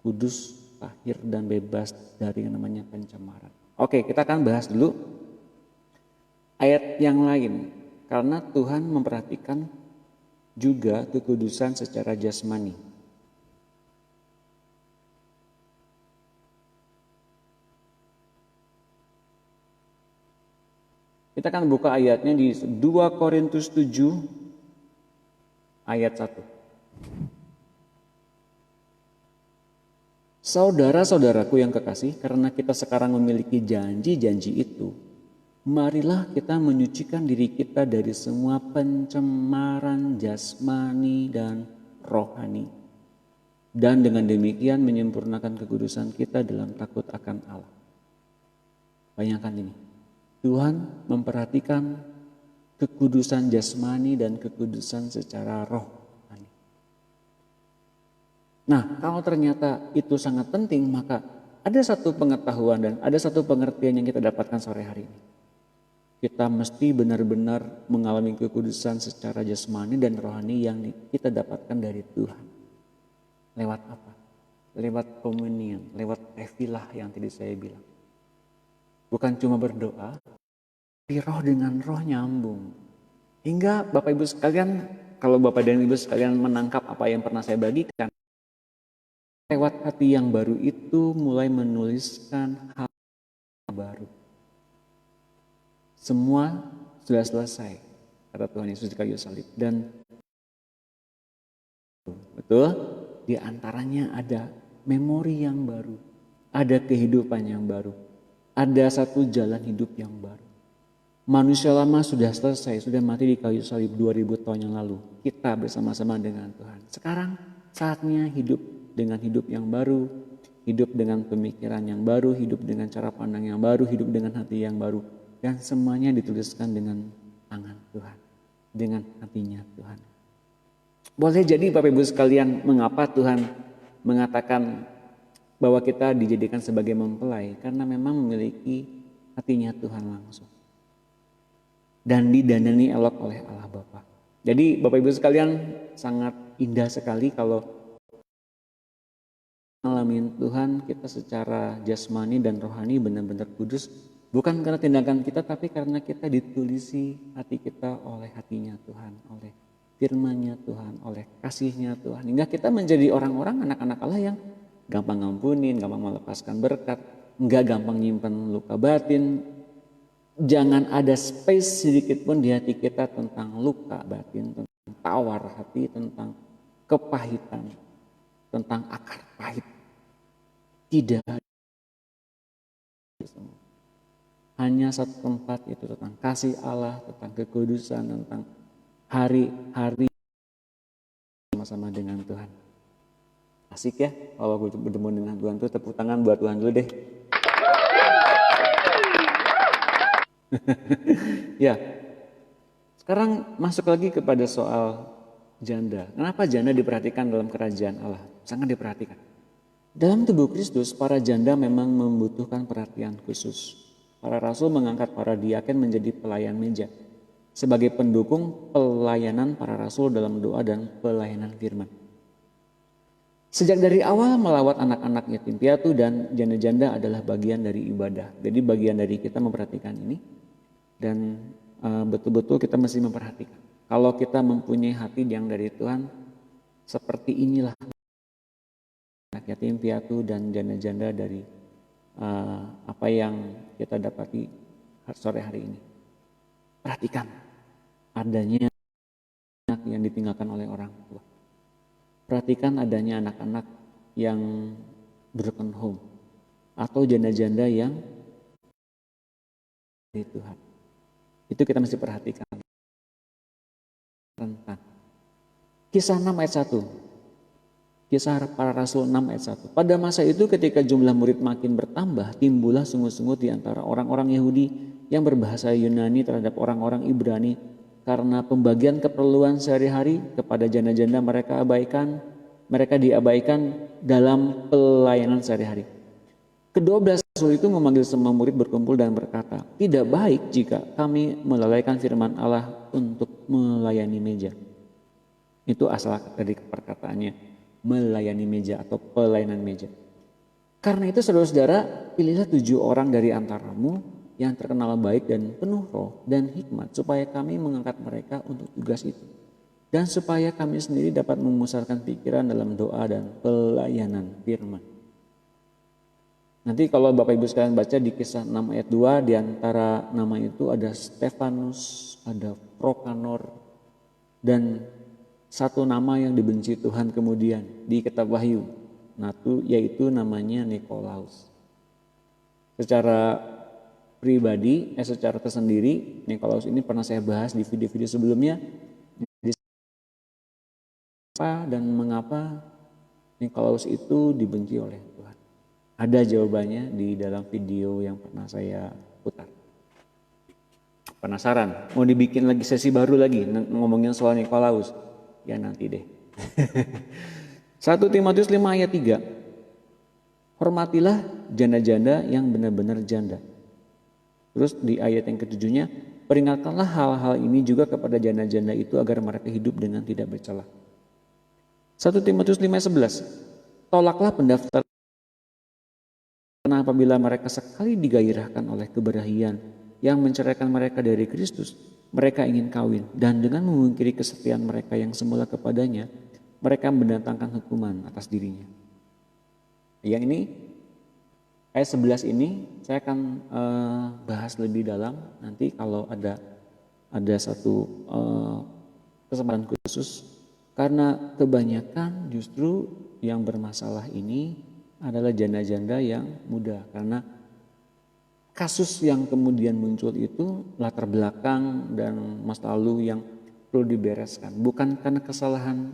kudus, tahir dan bebas dari yang namanya pencemaran. Oke, kita akan bahas dulu ayat yang lain, karena Tuhan memperhatikan juga kekudusan secara jasmani. Kita akan buka ayatnya di 2 Korintus 7 ayat 1. Saudara-saudaraku yang kekasih, karena kita sekarang memiliki janji-janji itu, marilah kita menyucikan diri kita dari semua pencemaran jasmani dan rohani. Dan dengan demikian menyempurnakan kekudusan kita dalam takut akan Allah. Bayangkan ini, Tuhan memperhatikan kekudusan jasmani dan kekudusan secara rohani. Nah, kalau ternyata itu sangat penting, maka ada satu pengetahuan dan ada satu pengertian yang kita dapatkan sore hari ini. Kita mesti benar-benar mengalami kekudusan secara jasmani dan rohani yang kita dapatkan dari Tuhan. Lewat apa? Lewat komunion, lewat tefilah yang tadi saya bilang. Bukan cuma berdoa, tapi roh dengan roh nyambung. Hingga Bapak Ibu sekalian, kalau Bapak dan Ibu sekalian menangkap apa yang pernah saya bagikan, lewat hati yang baru itu mulai menuliskan hal baru. Semua sudah selesai, kata Tuhan Yesus di kayu salib. Dan betul, di antaranya ada memori yang baru, ada kehidupan yang baru, ada satu jalan hidup yang baru. Manusia lama sudah selesai, sudah mati di kayu salib 2000 tahun yang lalu. Kita bersama-sama dengan Tuhan. Sekarang saatnya hidup dengan hidup yang baru, hidup dengan pemikiran yang baru, hidup dengan cara pandang yang baru, hidup dengan hati yang baru. Dan semuanya dituliskan dengan tangan Tuhan, dengan hatinya Tuhan. Boleh jadi Bapak Ibu sekalian, mengapa Tuhan mengatakan bahwa kita dijadikan sebagai mempelai? Karena memang memiliki hatinya Tuhan langsung. Dan didandani elok oleh Allah Bapa. Jadi Bapak Ibu sekalian, sangat indah sekali kalau ngalamin Tuhan kita secara jasmani dan rohani benar-benar kudus. Bukan karena tindakan kita, tapi karena kita ditulisi hati kita oleh hatinya Tuhan, oleh firman-Nya Tuhan, oleh kasih-Nya Tuhan. Hingga kita menjadi orang-orang anak-anak Allah yang gampang ngampunin, gampang melepaskan berkat, enggak gampang nyimpan luka batin. Jangan ada space sedikit pun di hati kita tentang luka batin, tentang tawar hati, tentang kepahitan, tentang akar pahit. Tidak ada. Hanya satu tempat, itu tentang kasih Allah, tentang kekudusan, tentang hari-hari sama-sama dengan Tuhan. Asik ya kalau bertemu dengan Tuhan tuh, tepuk tangan buat Tuhan dulu deh. Ya, sekarang masuk lagi kepada soal janda. Kenapa janda diperhatikan dalam kerajaan Allah? Sangat diperhatikan. Dalam tubuh Kristus, para janda memang membutuhkan perhatian khusus. Para rasul mengangkat para diaken menjadi pelayan meja sebagai pendukung pelayanan para rasul dalam doa dan pelayanan firman. Sejak dari awal melawat anak-anak yatim piatu dan janda-janda adalah bagian dari ibadah. Jadi bagian dari kita memperhatikan ini dan betul-betul kita mesti memperhatikan. Kalau kita mempunyai hati yang dari Tuhan, seperti inilah anak yatim piatu dan janda-janda dari apa yang kita dapati sore hari ini. Perhatikan adanya anak yang ditinggalkan oleh orang tua. Perhatikan adanya anak-anak yang broken home atau janda-janda yang dari Tuhan. Itu kita mesti perhatikan. Rentan. Kisah 6 ayat 1. Kisah para Rasul 6 ayat 1. Pada masa itu ketika jumlah murid makin bertambah, timbullah sungut-sungut di antara orang-orang Yahudi yang berbahasa Yunani terhadap orang-orang Ibrani karena pembagian keperluan sehari-hari kepada janda-janda mereka diabaikan dalam pelayanan sehari-hari. Kedua belas Rasul itu memanggil semua murid berkumpul dan berkata, tidak baik jika kami melalaikan firman Allah untuk melayani meja. Itu asal dari perkataannya, melayani meja atau pelayanan meja. Karena itu saudara-saudara, pilihlah 7 orang dari antaramu yang terkenal baik dan penuh roh dan hikmat supaya kami mengangkat mereka untuk tugas itu. Dan supaya kami sendiri dapat memusatkan pikiran dalam doa dan pelayanan firman. Nanti kalau Bapak Ibu sekalian baca di kisah 6 ayat 2, di antara nama itu ada Stefanus, ada Prokanor, dan satu nama yang dibenci Tuhan kemudian di kitab Wahyu, yaitu namanya Nikolaus. Secara pribadi, secara tersendiri, Nikolaus ini pernah saya bahas di video-video sebelumnya. Dan mengapa Nikolaus itu dibenci oleh Tuhan? Ada jawabannya di dalam video yang pernah saya putar. Penasaran? Mau dibikin lagi sesi baru lagi ngomongin soal Nikolaus? Ya nanti deh. 1 Timotius 5 ayat 3. Hormatilah janda-janda yang benar-benar janda. Terus di ayat yang ketujuhnya, peringatkanlah hal-hal ini juga kepada janda-janda itu agar mereka hidup dengan tidak bercela. 1 Timotius 5 ayat 11. Tolaklah pendaftaran karena apabila mereka sekali digairahkan oleh keberahian yang menceraikan mereka dari Kristus, mereka ingin kawin dan dengan memungkiri kesetiaan mereka yang semula kepadanya, mereka mendatangkan hukuman atas dirinya. Yang ini ayat 11 ini saya akan bahas lebih dalam nanti kalau ada satu kesempatan khusus, karena kebanyakan justru yang bermasalah ini adalah janda-janda yang muda, karena kasus yang kemudian muncul itu latar belakang dan masa lalu yang perlu dibereskan, bukan karena kesalahan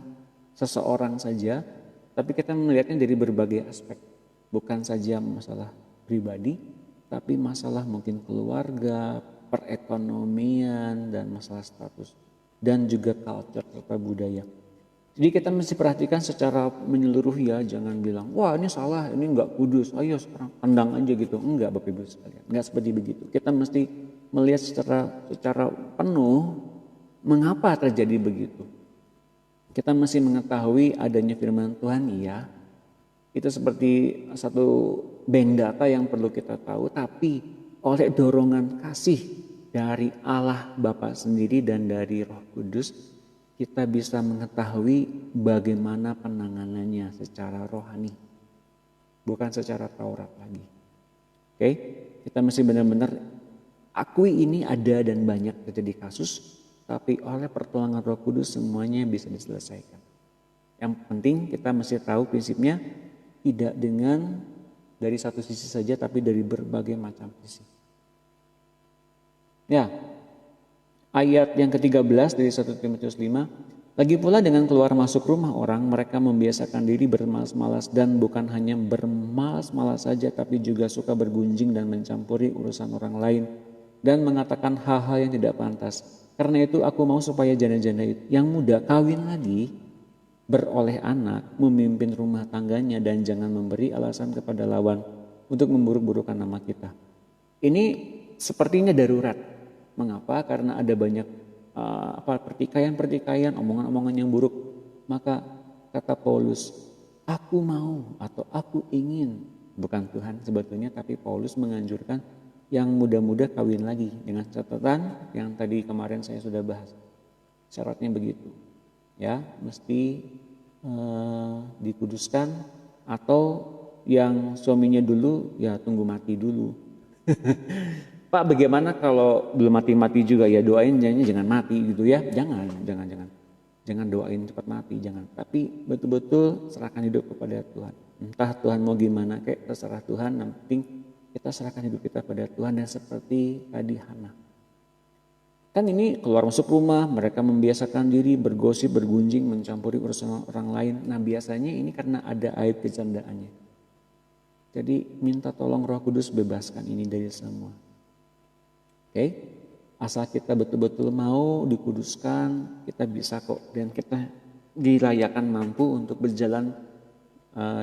seseorang saja, tapi kita melihatnya dari berbagai aspek, bukan saja masalah pribadi, tapi masalah mungkin keluarga, perekonomian, dan masalah status, dan juga culture serta budaya. Jadi kita mesti perhatikan secara menyeluruh ya, jangan bilang, wah ini salah, ini enggak kudus, ayo sekarang pandang aja gitu. Enggak Bapak Ibu sekalian, enggak seperti begitu. Kita mesti melihat secara penuh mengapa terjadi begitu. Kita mesti mengetahui adanya firman Tuhan, iya. Itu seperti satu bank data yang perlu kita tahu, tapi oleh dorongan kasih dari Allah Bapa sendiri dan dari Roh Kudus, kita bisa mengetahui bagaimana penanganannya secara rohani, bukan secara Taurat lagi. Oke, kita mesti benar-benar akui ini ada dan banyak terjadi kasus, tapi oleh pertolongan Roh Kudus semuanya bisa diselesaikan. Yang penting kita mesti tahu prinsipnya, tidak dengan dari satu sisi saja, tapi dari berbagai macam sisi. Ya. Ayat yang ke-13 dari 1 Timotius 5. Lagi pula dengan keluar masuk rumah orang, mereka membiasakan diri bermalas-malas, dan bukan hanya bermalas-malas saja, tapi juga suka bergunjing dan mencampuri urusan orang lain dan mengatakan hal-hal yang tidak pantas. Karena itu aku mau supaya janda-janda yang muda kawin lagi, beroleh anak, memimpin rumah tangganya, dan jangan memberi alasan kepada lawan untuk memburuk-burukan nama kita. Ini sepertinya darurat. Mengapa? Karena ada banyak pertikaian, omongan-omongan yang buruk. Maka kata Paulus, aku mau atau aku ingin, bukan Tuhan sebetulnya, tapi Paulus menganjurkan yang muda-muda kawin lagi dengan catatan yang tadi kemarin saya sudah bahas. Syaratnya begitu, ya, mesti dikuduskan atau yang suaminya dulu ya tunggu mati dulu. Pak, bagaimana kalau belum mati-mati juga ya doain jangan mati gitu ya. Jangan doain cepat mati, jangan. Tapi betul-betul serahkan hidup kepada Tuhan. Entah Tuhan mau gimana kayak terserah Tuhan, yang penting kita serahkan hidup kita pada Tuhan. Dan seperti tadi Hana. Kan ini keluar masuk rumah, mereka membiasakan diri bergosip, bergunjing, mencampuri urusan orang lain. Nah biasanya ini karena ada aib kecandaannya. Jadi minta tolong Roh Kudus bebaskan ini dari semua. Oke? Asal kita betul-betul mau dikuduskan, kita bisa kok. Dan kita dilayakan mampu untuk berjalan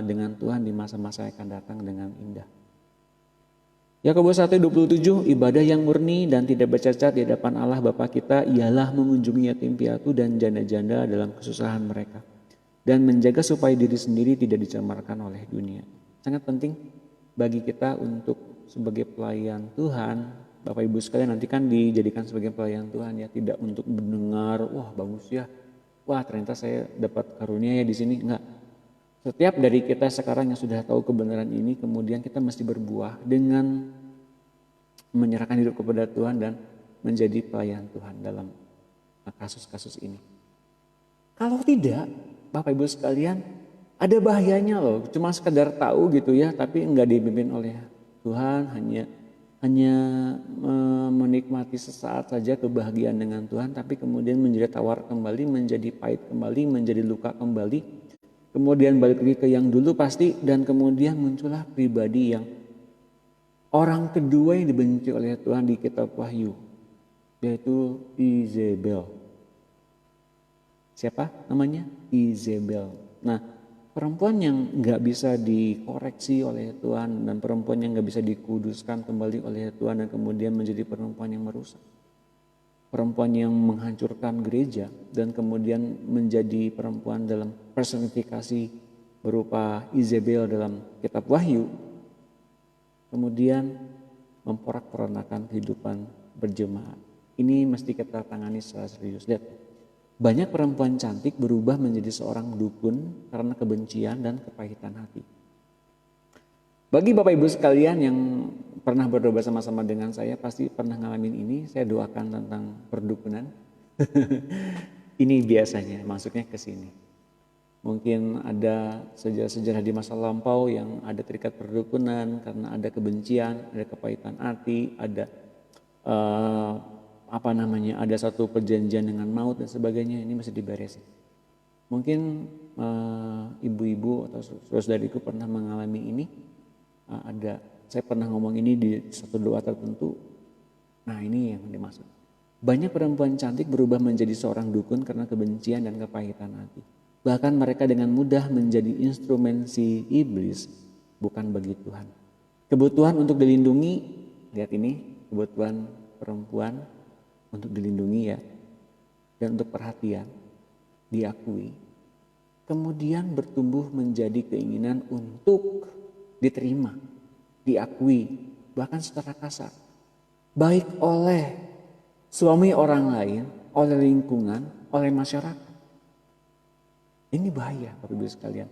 dengan Tuhan di masa-masa yang akan datang dengan indah. Yakobus 1:27, ibadah yang murni dan tidak bercacat di hadapan Allah Bapa kita ialah mengunjungi yatim piatu dan janda-janda dalam kesusahan mereka dan menjaga supaya diri sendiri tidak dicemarkan oleh dunia. Sangat penting bagi kita untuk sebagai pelayan Tuhan, Bapak Ibu sekalian nanti kan dijadikan sebagai pelayan Tuhan ya, tidak untuk mendengar, wah bagus ya, wah ternyata saya dapat karunia ya di sini, enggak. Setiap dari kita sekarang yang sudah tahu kebenaran ini, kemudian kita mesti berbuah dengan menyerahkan hidup kepada Tuhan dan menjadi pelayan Tuhan dalam kasus-kasus ini. Kalau tidak, Bapak Ibu sekalian, ada bahayanya loh. Cuma sekedar tahu gitu ya, tapi enggak dipimpin oleh Tuhan, hanya menikmati sesaat saja kebahagiaan dengan Tuhan, tapi kemudian menjadi tawar kembali, menjadi pahit kembali, menjadi luka kembali. Kemudian balik lagi ke yang dulu pasti, dan kemudian muncullah pribadi yang orang kedua yang dibenci oleh Tuhan di kitab Wahyu, yaitu Izebel. Siapa namanya? Izebel. Nah, perempuan yang gak bisa dikoreksi oleh Tuhan dan perempuan yang gak bisa dikuduskan kembali oleh Tuhan dan kemudian menjadi perempuan yang merusak. Perempuan yang menghancurkan gereja dan kemudian menjadi perempuan dalam personifikasi berupa Izebel dalam kitab Wahyu. Kemudian memporak-porandakan kehidupan berjemaat. Ini mesti kita tangani secara serius. Lihat, banyak perempuan cantik berubah menjadi seorang dukun karena kebencian dan kepahitan hati. Bagi Bapak Ibu sekalian yang pernah berdoa sama-sama dengan saya pasti pernah ngalamin ini. Saya doakan tentang perdukunan. Ini biasanya masuknya ke sini. Mungkin ada sejarah-sejarah di masa lampau yang ada terikat perdukunan karena ada kebencian, ada kepahitan hati, ada ada satu perjanjian dengan maut dan sebagainya. Ini masih diberesin. Mungkin ibu-ibu atau saudariku pernah mengalami ini. Saya pernah ngomong ini di satu doa tertentu. Nah ini yang dimaksud. Banyak perempuan cantik berubah menjadi seorang dukun karena kebencian dan kepahitan hati. Bahkan mereka dengan mudah menjadi instrumen si iblis, bukan bagi Tuhan. Kebutuhan untuk dilindungi, lihat ini, kebutuhan perempuan untuk dilindungi ya, dan untuk perhatian, diakui. Kemudian bertumbuh menjadi keinginan untuk diterima, diakui, bahkan secara kasar. Baik oleh suami orang lain, oleh lingkungan, oleh masyarakat. Ini bahaya Bapak Ibu sekalian.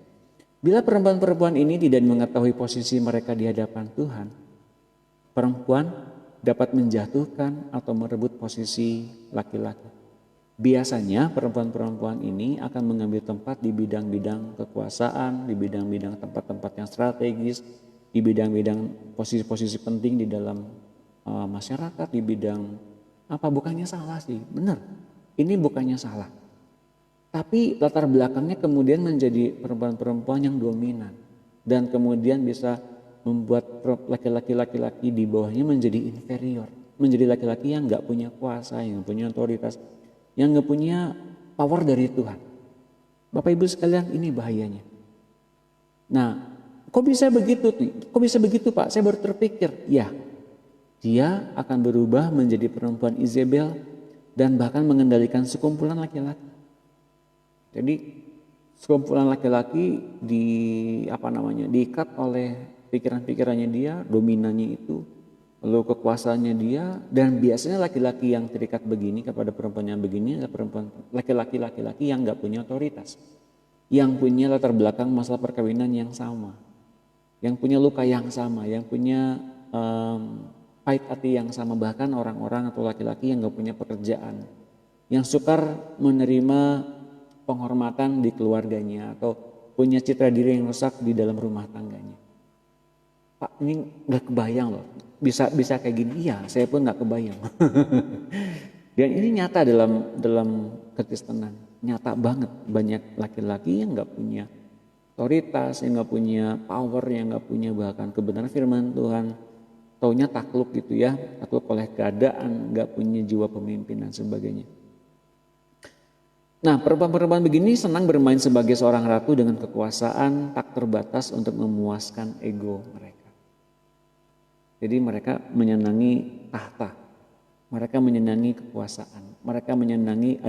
Bila perempuan-perempuan ini tidak mengetahui posisi mereka di hadapan Tuhan, perempuan dapat menjatuhkan atau merebut posisi laki-laki. Biasanya perempuan-perempuan ini akan mengambil tempat di bidang-bidang kekuasaan, di bidang-bidang tempat-tempat yang strategis, di bidang-bidang posisi-posisi penting di dalam masyarakat, di bidang apa, bukannya salah sih, benar. Ini bukannya salah. Tapi latar belakangnya kemudian menjadi perempuan-perempuan yang dominan. Dan kemudian bisa membuat laki-laki di bawahnya menjadi inferior. Menjadi laki-laki yang gak punya kuasa, yang punya otoritas, yang gak punya power dari Tuhan. Bapak Ibu sekalian, ini bahayanya. Nah, kok bisa begitu? Kok bisa begitu Pak? Saya baru terpikir, ya, dia akan berubah menjadi perempuan Izebel dan bahkan mengendalikan sekumpulan laki-laki. Jadi sekumpulan laki-laki diikat oleh pikiran-pikirannya dia, dominannya itu, lalu kekuasaannya dia, dan biasanya laki-laki yang terikat begini kepada perempuan yang begini adalah perempuan laki-laki yang nggak punya otoritas, yang punya latar belakang masalah perkawinan yang sama. yang punya luka yang sama, yang punya pahit hati yang sama, bahkan orang-orang atau laki-laki yang gak punya pekerjaan, yang sukar menerima penghormatan di keluarganya atau punya citra diri yang rusak di dalam rumah tangganya. Pak, ini gak kebayang loh, bisa kayak gini. Iya, saya pun gak kebayang. Dan ini nyata dalam kekristenan, nyata banget. Banyak laki-laki yang gak punya otoritas, yang gak punya power, yang gak punya bahkan kebenaran firman Tuhan, taunya takluk gitu ya, takluk oleh keadaan, gak punya jiwa pemimpin dan sebagainya. Nah, perempuan-perempuan begini senang bermain sebagai seorang ratu dengan kekuasaan tak terbatas untuk memuaskan ego mereka. Jadi mereka menyenangi tahta, mereka menyenangi kekuasaan, mereka menyenangi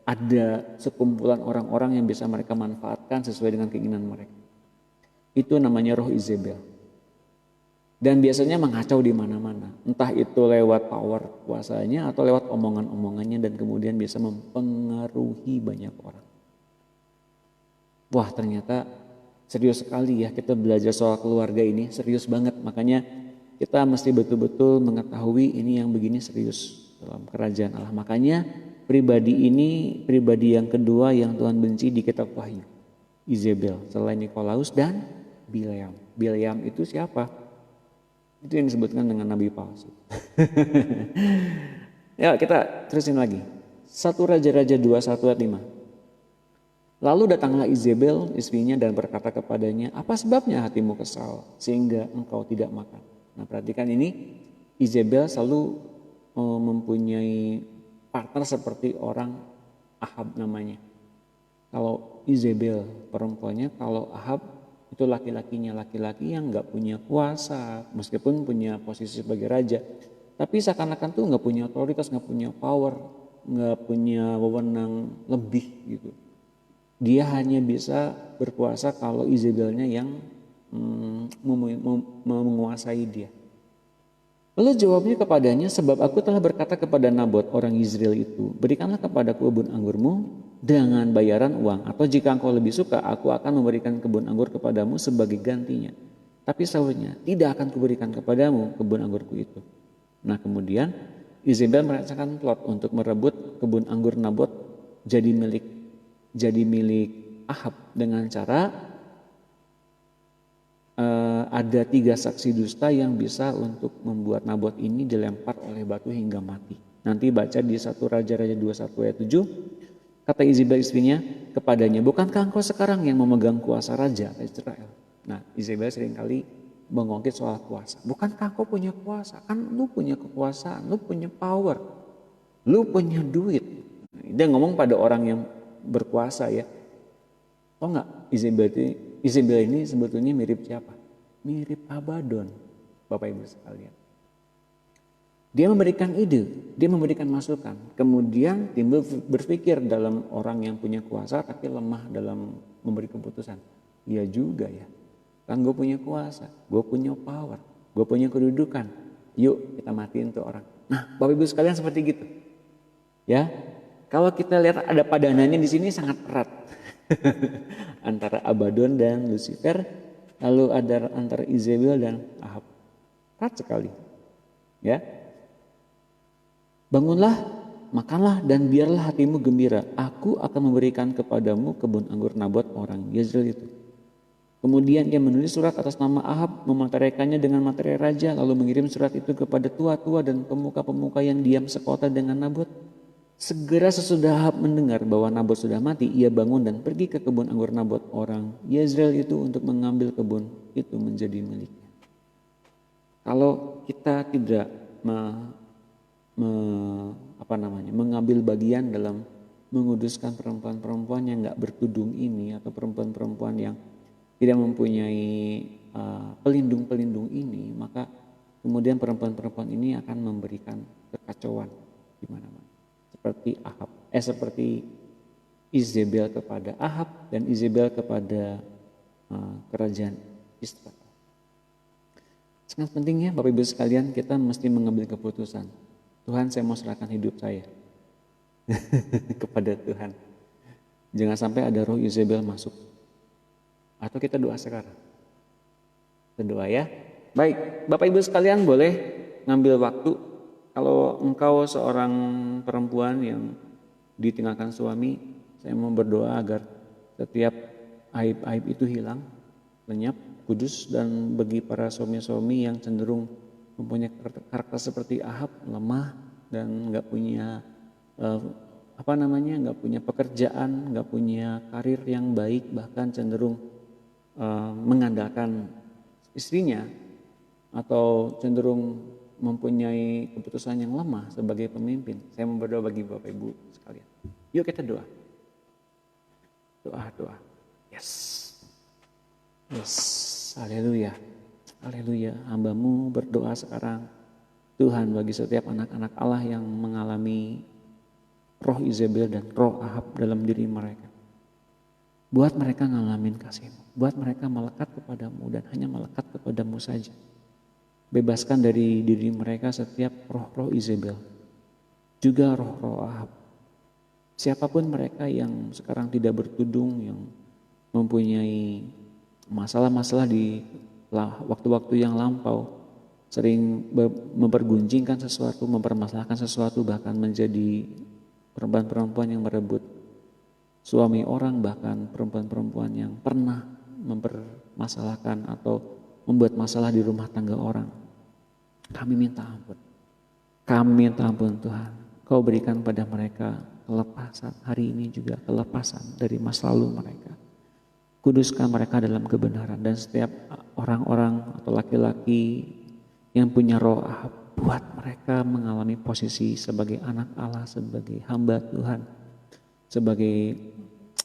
ada sekumpulan orang-orang yang bisa mereka manfaatkan sesuai dengan keinginan mereka. Itu namanya roh Izebel. Dan biasanya mengacau di mana-mana, entah itu lewat power kuasanya atau lewat omongan-omongannya, dan kemudian bisa mempengaruhi banyak orang. Wah, ternyata serius sekali ya kita belajar soal keluarga ini, serius banget. Makanya kita mesti betul-betul mengetahui ini yang begini serius dalam kerajaan Allah. Makanya pribadi ini pribadi yang kedua yang Tuhan benci di kitab Wahyu, Izebel, selain Nikolaus dan Bileam. Bileam itu siapa? Itu yang disebutkan dengan nabi palsu. Ya, kita terusin lagi. 1 Raja-Raja 21 ayat 5. Lalu datanglah Izebel istrinya dan berkata kepadanya, apa sebabnya hatimu kesal sehingga engkau tidak makan? Nah, perhatikan ini, Izebel selalu mempunyai partner seperti orang Ahab namanya. Kalau Izebel perempuannya, kalau Ahab itu laki-lakinya, laki-laki yang gak punya kuasa meskipun punya posisi sebagai raja, tapi seakan-akan tuh gak punya otoritas, gak punya power, gak punya wewenang lebih gitu. Dia hanya bisa berkuasa kalau Izebelnya yang menguasai dia. Lalu jawabnya kepadanya, sebab aku telah berkata kepada Nabot orang Yezreel itu, berikanlah kepadaku kebun anggurmu dengan bayaran uang, atau jika engkau lebih suka, aku akan memberikan kebun anggur kepadamu sebagai gantinya. Tapi sahutnya, tidak akan kuberikan kepadamu kebun anggurku itu. Nah, kemudian Izebel merancangkan plot untuk merebut kebun anggur Nabot jadi milik Ahab dengan cara ada 3 saksi dusta yang bisa untuk membuat Nabot ini dilempar oleh batu hingga mati. Nanti baca di 1 Raja-Raja 21 ayat 7. Kata Izebel istrinya kepadanya, bukankah engkau sekarang yang memegang kuasa raja Israel? Nah, Izebel seringkali mengungkit soal kuasa. Bukankah engkau punya kuasa? Kan lu punya kekuasaan, lu punya power, lu punya duit. Dia ngomong pada orang yang berkuasa ya. Tahu nggak, Izebel ini sebetulnya mirip siapa? Mirip Abadon, Bapak Ibu sekalian. Dia memberikan ide, dia memberikan masukan. Kemudian timbul berpikir dalam orang yang punya kuasa tapi lemah dalam memberi keputusan. Iya juga ya, kan gue punya kuasa, gue punya power, gue punya kedudukan. Yuk kita matiin tuh orang. Nah, Bapak Ibu sekalian seperti gitu. Ya, kalau kita lihat ada padanannya di sini sangat erat. Antara Abadon dan Lucifer, lalu ada antara Izebel dan Ahab. Erat sekali. Ya. Bangunlah, makanlah dan biarlah hatimu gembira. Aku akan memberikan kepadamu kebun anggur Nabot orang Yezreel itu. Kemudian ia menulis surat atas nama Ahab, memateraikannya dengan materai raja, lalu mengirim surat itu kepada tua-tua dan pemuka-pemuka yang diam sekota dengan Nabot. Segera sesudah Ahab mendengar bahwa Nabot sudah mati, ia bangun dan pergi ke kebun anggur Nabot orang Yezreel itu untuk mengambil kebun itu menjadi miliknya. Kalau kita tidak mengambil bagian dalam menguduskan perempuan-perempuan yang gak bertudung ini, atau perempuan-perempuan yang tidak mempunyai pelindung-pelindung ini, maka kemudian perempuan-perempuan ini akan memberikan kekacauan di mana-mana. Seperti Izebel kepada Ahab dan Izebel kepada kerajaan Israel. Sangat penting ya Bapak Ibu sekalian, kita mesti mengambil keputusan. Tuhan, saya mau serahkan hidup saya kepada Tuhan. Jangan sampai ada roh Izebel masuk. Atau kita doa sekarang. Berdoa ya. Baik, Bapak Ibu sekalian boleh ngambil waktu. Kalau engkau seorang perempuan yang ditinggalkan suami, saya mau berdoa agar setiap aib-aib itu hilang, lenyap, kudus. Dan bagi para suami-suami yang cenderung mempunyai karakter seperti Ahab, lemah dan nggak punya nggak punya pekerjaan, nggak punya karir yang baik, bahkan cenderung mengandalkan istrinya atau cenderung mempunyai keputusan yang lemah sebagai pemimpin. Saya mau berdoa bagi Bapak Ibu sekalian. Yuk kita doa. Doa. Yes. Haleluya. Haleluya. Hamba-Mu berdoa sekarang. Tuhan, bagi setiap anak-anak Allah yang mengalami roh Izebel dan roh Ahab dalam diri mereka. Buat mereka ngalamin kasih-Mu. Buat mereka melekat kepadamu dan hanya melekat kepadamu saja. Bebaskan dari diri mereka setiap roh-roh Izebel. Juga roh-roh Ahab. Siapapun mereka yang sekarang tidak bertudung, yang mempunyai masalah-masalah di waktu-waktu yang lampau, sering mempergunjingkan sesuatu, mempermasalahkan sesuatu, bahkan menjadi perempuan-perempuan yang merebut suami orang, bahkan perempuan-perempuan yang pernah mempermasalahkan atau membuat masalah di rumah tangga orang. Kami minta ampun. Kami minta ampun Tuhan. Kau berikan pada mereka kelepasan. Hari ini juga kelepasan dari masa lalu mereka. Kuduskan mereka dalam kebenaran. Dan setiap orang-orang atau laki-laki yang punya roh Ahab, buat mereka mengalami posisi sebagai anak Allah, sebagai hamba Tuhan, sebagai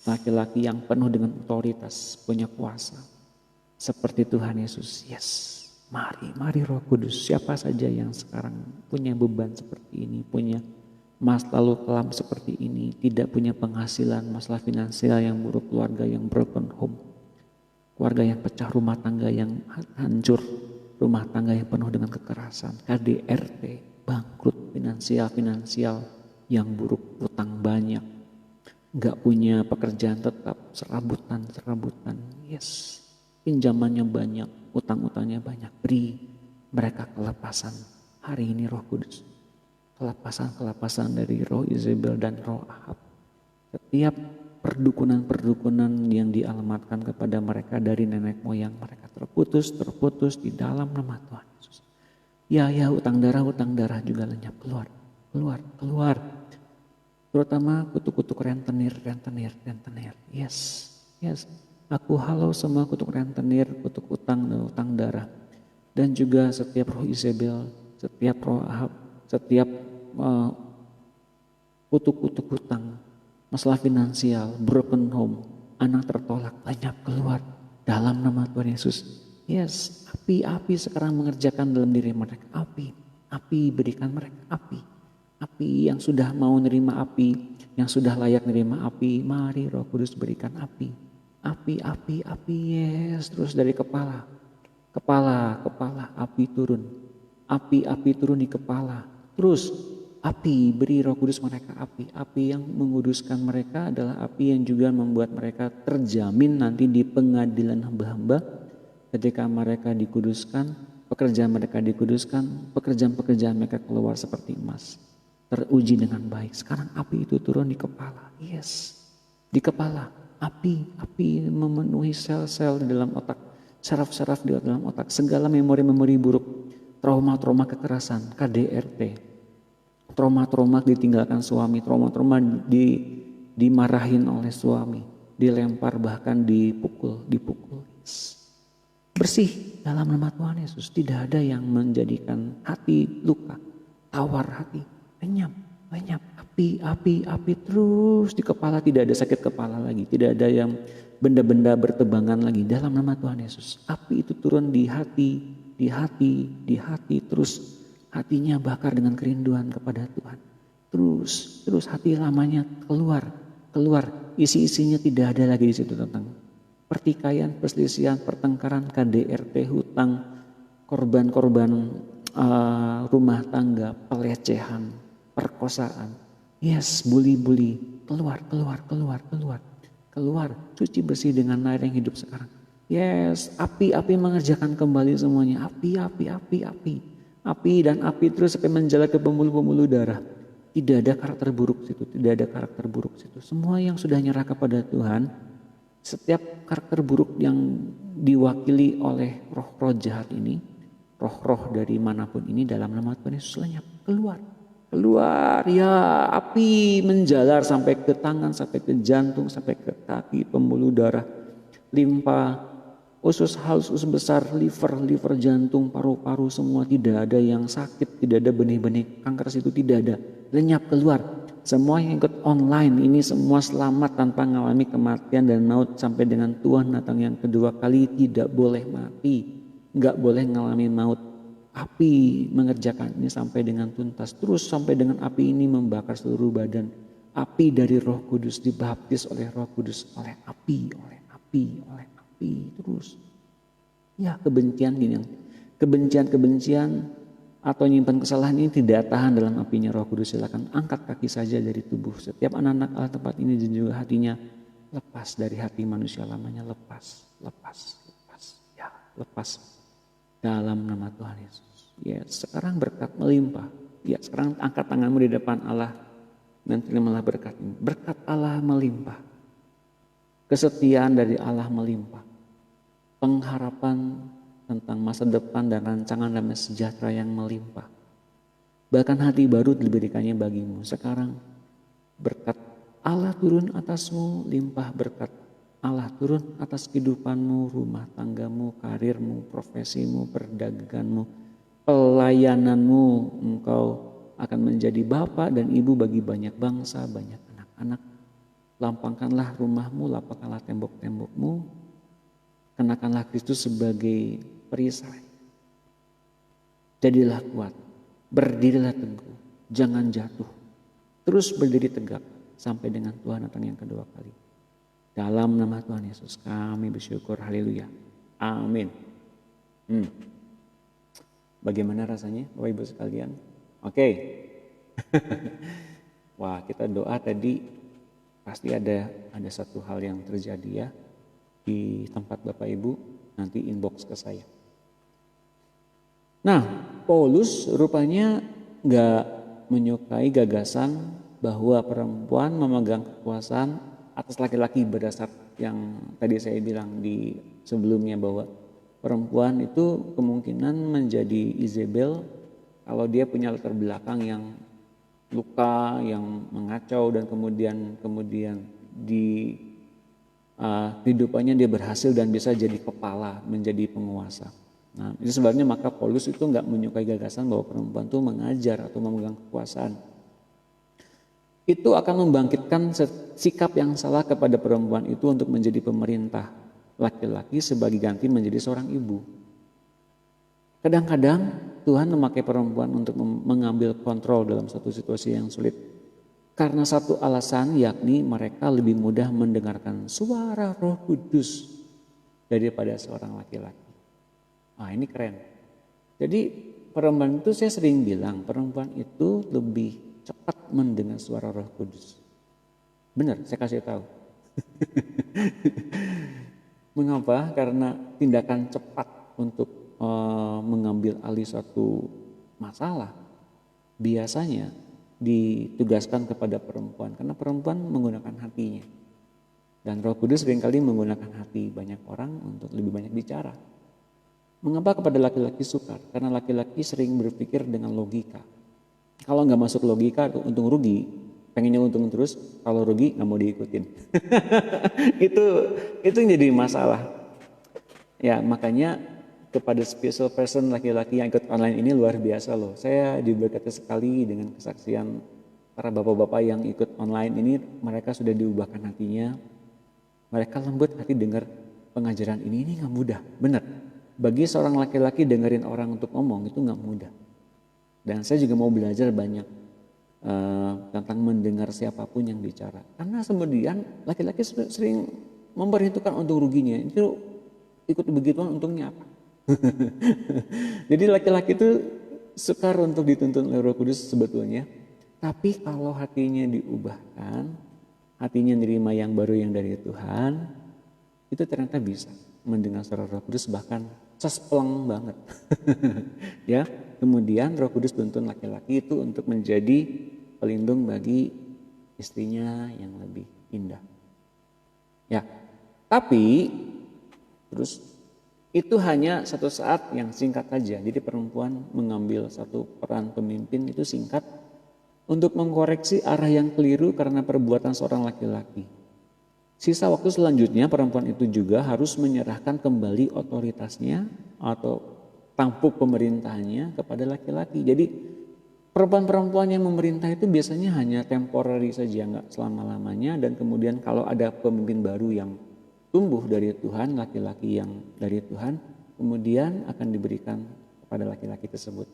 laki-laki yang penuh dengan otoritas, punya kuasa. Seperti Tuhan Yesus. Yes. Mari Roh Kudus. Siapa saja yang sekarang punya beban seperti ini, punya masa lalu kelam seperti ini, tidak punya penghasilan, masalah finansial yang buruk, keluarga yang broken home, keluarga yang pecah, rumah tangga yang hancur, rumah tangga yang penuh dengan kekerasan, KDRT, bangkrut, finansial yang buruk, utang banyak, gak punya pekerjaan tetap, serabutan. Yes. Pinjamannya banyak, utang-utangnya banyak. Beri mereka kelepasan hari ini Roh Kudus. Kelepasan dari roh Izebel dan roh Ahab. Setiap perdukunan-perdukunan yang dialamatkan kepada mereka dari nenek moyang mereka terputus di dalam nama Tuhan Yesus. Ya utang darah juga lenyap, keluar. Terutama kutuk-kutuk rentenir. Yes. Aku halau semua kutuk rentenir, kutuk utang dan utang darah. Dan juga setiap roh Izebel, setiap roh Ahab, setiap kutuk-kutuk hutang, masalah finansial, broken home, anak tertolak, banyak keluar dalam nama Tuhan Yesus. Yes, api sekarang mengerjakan dalam diri mereka. Api berikan mereka api yang sudah mau nerima api, yang sudah layak nerima api. Mari Roh Kudus berikan api, yes. Terus dari kepala api turun, api turun di kepala. Terus api, beri Roh Kudus mereka api yang menguduskan mereka adalah api yang juga membuat mereka terjamin nanti di pengadilan hamba-hamba ketika mereka dikuduskan, pekerjaan mereka dikuduskan, pekerjaan mereka keluar seperti emas, teruji dengan baik. Sekarang api itu turun di kepala, yes, di kepala. Api memenuhi sel-sel di dalam otak, saraf-saraf di dalam otak, segala memori-memori buruk, trauma-trauma kekerasan, KDRT, trauma-trauma ditinggalkan suami, trauma-trauma dimarahin oleh suami, dilempar bahkan dipukul. Bersih dalam nama Tuhan Yesus. Tidak ada yang menjadikan hati luka, tawar hati, lenyap. Api terus di kepala, tidak ada sakit kepala lagi, tidak ada yang benda-benda bertebangan lagi dalam nama Tuhan Yesus. Api itu turun di hati, terus hatinya bakar dengan kerinduan kepada Tuhan. Terus hati lamanya keluar, isi-isinya tidak ada lagi di situ tentang pertikaian, perselisihan, pertengkaran, KDRT, hutang, korban rumah tangga, pelecehan, perkosaan, yes, bully, keluar, cuci bersih dengan air yang hidup sekarang. Yes, api mengerjakan kembali semuanya. Api dan api terus sampai menjalar ke pembuluh-pembuluh darah. Tidak ada karakter buruk situ, tidak ada karakter buruk situ. Semua yang sudah nyerah kepada Tuhan, setiap karakter buruk yang diwakili oleh roh-roh jahat ini, roh-roh dari manapun ini dalam nama Tuhan Yesus lenyap, keluar ya, api menjalar sampai ke tangan, sampai ke jantung, sampai ke kaki, pembuluh darah, limpa, usus halus, usus besar, liver jantung, paru-paru, semua tidak ada yang sakit, tidak ada benih-benih kanker situ, tidak ada, lenyap keluar. Semua yang ikut online ini semua selamat tanpa mengalami kematian dan maut sampai dengan Tuhan datang yang kedua kali. Tidak boleh mati, nggak boleh mengalami maut. Api mengerjakan ini sampai dengan tuntas, terus sampai dengan api ini membakar seluruh badan. Api dari Roh Kudus, dibaptis oleh Roh Kudus, oleh api terus. Ya, kebencian atau nyimpan kesalahan ini tidak tahan dalam apinya Roh Kudus. Silakan angkat kaki saja dari tubuh setiap anak-anak Allah tempat ini dan juga hatinya lepas dari hati manusia lamanya, lepas dalam nama Tuhan Yesus. Ya, sekarang berkat melimpah. Ya, sekarang angkat tanganmu di depan Allah dan terimalah berkat ini. Berkat Allah melimpah. Kesetiaan dari Allah melimpah. Pengharapan tentang masa depan dan rancangan damai sejahtera yang melimpah. Bahkan hati baru diberikannya bagimu. Sekarang berkat Allah turun atasmu, limpah berkat Allah turun atas kehidupanmu, rumah tanggamu, karirmu, profesimu, perdaganganmu, pelayananmu. Engkau akan menjadi bapak dan ibu bagi banyak bangsa, banyak anak-anak. Lampangkanlah rumahmu, lapangkanlah tembok-tembokmu. Kenakanlah Kristus sebagai perisai. Jadilah kuat, berdirilah teguh, jangan jatuh. Terus berdiri tegak sampai dengan Tuhan datang yang kedua kali. Dalam nama Tuhan Yesus kami bersyukur, haleluya, amin. Bagaimana rasanya Bapak Ibu sekalian? Oke. Wah, kita doa tadi pasti ada satu hal yang terjadi ya di tempat Bapak Ibu, nanti inbox ke saya. Nah, Paulus rupanya gak menyukai gagasan bahwa perempuan memegang kekuasaan atas laki-laki berdasar yang tadi saya bilang di sebelumnya, bahwa perempuan itu kemungkinan menjadi Isabel kalau dia punya latar belakang yang luka, yang mengacau, dan kemudian di kehidupannya dia berhasil dan bisa jadi kepala, menjadi penguasa. Nah, itu sebenarnya maka Paulus itu nggak menyukai gagasan bahwa perempuan itu mengajar atau memegang kekuasaan. Itu akan membangkitkan sikap yang salah kepada perempuan itu untuk menjadi pemerintah laki-laki sebagai ganti menjadi seorang ibu. Kadang-kadang Tuhan memakai perempuan untuk mengambil kontrol dalam satu situasi yang sulit. Karena satu alasan, yakni mereka lebih mudah mendengarkan suara Roh Kudus daripada seorang laki-laki. Ini keren. Jadi perempuan itu, saya sering bilang, perempuan itu lebih cepat mendengar suara Roh Kudus. Benar, saya kasih tahu. Mengapa? Karena tindakan cepat untuk mengambil alih suatu masalah biasanya ditugaskan kepada perempuan, karena perempuan menggunakan hatinya. Dan Roh Kudus seringkali menggunakan hati banyak orang untuk lebih banyak bicara. Mengapa kepada laki-laki sukar? Karena laki-laki sering berpikir dengan logika. Kalau nggak masuk logika, untung rugi. Pengennya untung terus, kalau rugi nggak mau diikutin. itu yang jadi masalah. Ya, makanya kepada special person laki-laki yang ikut online ini luar biasa loh. Saya diberkati sekali dengan kesaksian para bapak-bapak yang ikut online ini. Mereka sudah diubahkan hatinya. Mereka lembut hati dengar pengajaran ini gak mudah. Benar, bagi seorang laki-laki dengerin orang untuk ngomong itu gak mudah. Dan saya juga mau belajar banyak tentang mendengar siapapun yang bicara. Karena kemudian laki-laki sering memperhitungkan untung ruginya. Itu ikut begituan untungnya apa? Jadi laki-laki itu sukar untuk dituntun oleh Roh Kudus sebetulnya. Tapi kalau hatinya diubahkan, hatinya nerima yang baru yang dari Tuhan, itu ternyata bisa. mendengar suara Roh Kudus bahkan cespleng banget. Ya, kemudian Roh Kudus tuntun laki-laki itu untuk menjadi pelindung bagi istrinya yang lebih indah. Ya, tapi terus itu hanya satu saat yang singkat saja. Jadi perempuan mengambil satu peran pemimpin itu singkat untuk mengkoreksi arah yang keliru karena perbuatan seorang laki-laki. Sisa waktu selanjutnya perempuan itu juga harus menyerahkan kembali otoritasnya atau tampuk pemerintahannya kepada laki-laki. Jadi perempuan-perempuan yang memerintah itu biasanya hanya temporary saja, nggak selama-lamanya. Dan kemudian kalau ada pemimpin baru yang tumbuh dari Tuhan, laki-laki yang dari Tuhan, kemudian akan diberikan kepada laki-laki tersebut.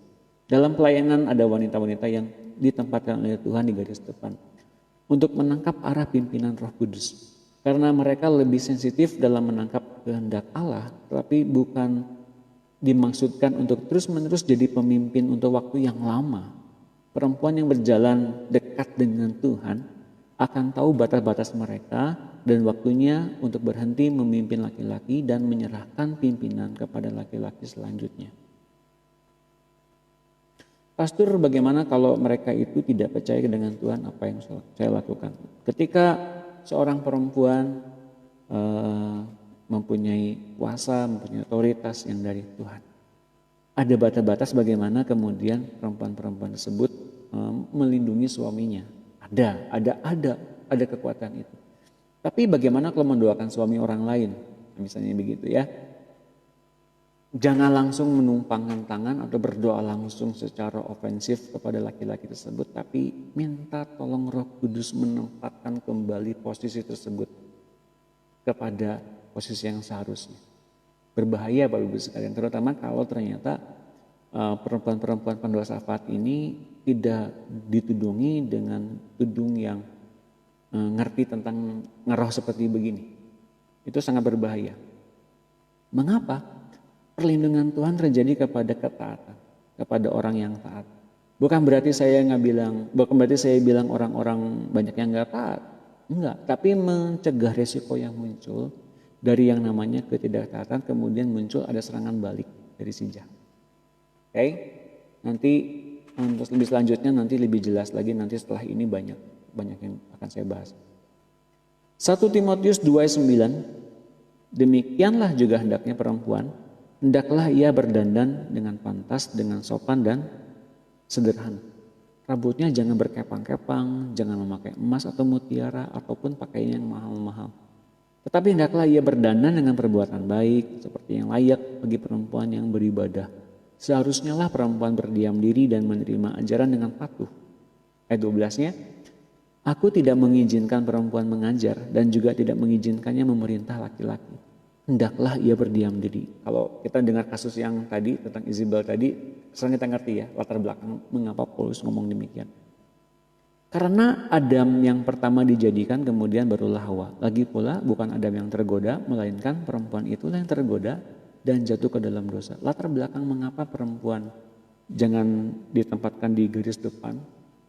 Dalam pelayanan ada wanita-wanita yang ditempatkan oleh Tuhan di garis depan untuk menangkap arah pimpinan Roh Kudus. Karena mereka lebih sensitif dalam menangkap kehendak Allah, tapi bukan dimaksudkan untuk terus-menerus jadi pemimpin untuk waktu yang lama. Perempuan yang berjalan dekat dengan Tuhan akan tahu batas-batas mereka dan waktunya untuk berhenti memimpin laki-laki dan menyerahkan pimpinan kepada laki-laki selanjutnya. Pastor, bagaimana kalau mereka itu tidak percaya dengan Tuhan, apa yang saya lakukan? Ketika seorang perempuan mempunyai kuasa, mempunyai otoritas yang dari Tuhan, ada batas-batas bagaimana kemudian perempuan-perempuan tersebut melindungi suaminya. Ada kekuatan itu. Tapi bagaimana kalau mendoakan suami orang lain? Misalnya begitu ya. Jangan langsung menumpangkan tangan atau berdoa langsung secara ofensif kepada laki-laki tersebut, tapi minta tolong Roh Kudus menempatkan kembali posisi tersebut kepada posisi yang seharusnya. Berbahaya Bapak Ibu sekalian, terutama kalau ternyata perempuan-perempuan pendoa syafaat ini tidak ditudungi dengan tudung yang ngerti tentang ngeroh seperti begini. Itu sangat berbahaya. Mengapa? Perlindungan Tuhan terjadi kepada ketaatan, kepada orang yang taat. Bukan berarti saya bilang orang-orang banyak yang nggak taat, enggak. Tapi mencegah resiko yang muncul dari yang namanya ketidaktaatan, kemudian muncul ada serangan balik dari si jahat. Oke, nanti lebih selanjutnya nanti lebih jelas lagi nanti setelah ini banyak yang akan saya bahas. 1 Timotius 2:9, demikianlah juga hendaknya perempuan. Hendaklah ia berdandan dengan pantas, dengan sopan dan sederhana. Rambutnya jangan berkepang-kepang, jangan memakai emas atau mutiara ataupun pakaian yang mahal-mahal. Tetapi hendaklah ia berdandan dengan perbuatan baik, seperti yang layak bagi perempuan yang beribadah. Seharusnya lah perempuan berdiam diri dan menerima ajaran dengan patuh. Ayat 12-nya, aku tidak mengizinkan perempuan mengajar dan juga tidak mengizinkannya memerintah laki-laki. Hendaklah ia berdiam diri. Kalau kita dengar kasus yang tadi tentang Isabel tadi, sekarang kita ngerti ya latar belakang mengapa Paulus ngomong demikian. Karena Adam yang pertama dijadikan kemudian barulah Hawa. Lagi pula bukan Adam yang tergoda, melainkan perempuan itulah yang tergoda dan jatuh ke dalam dosa. Latar belakang mengapa perempuan jangan ditempatkan di garis depan,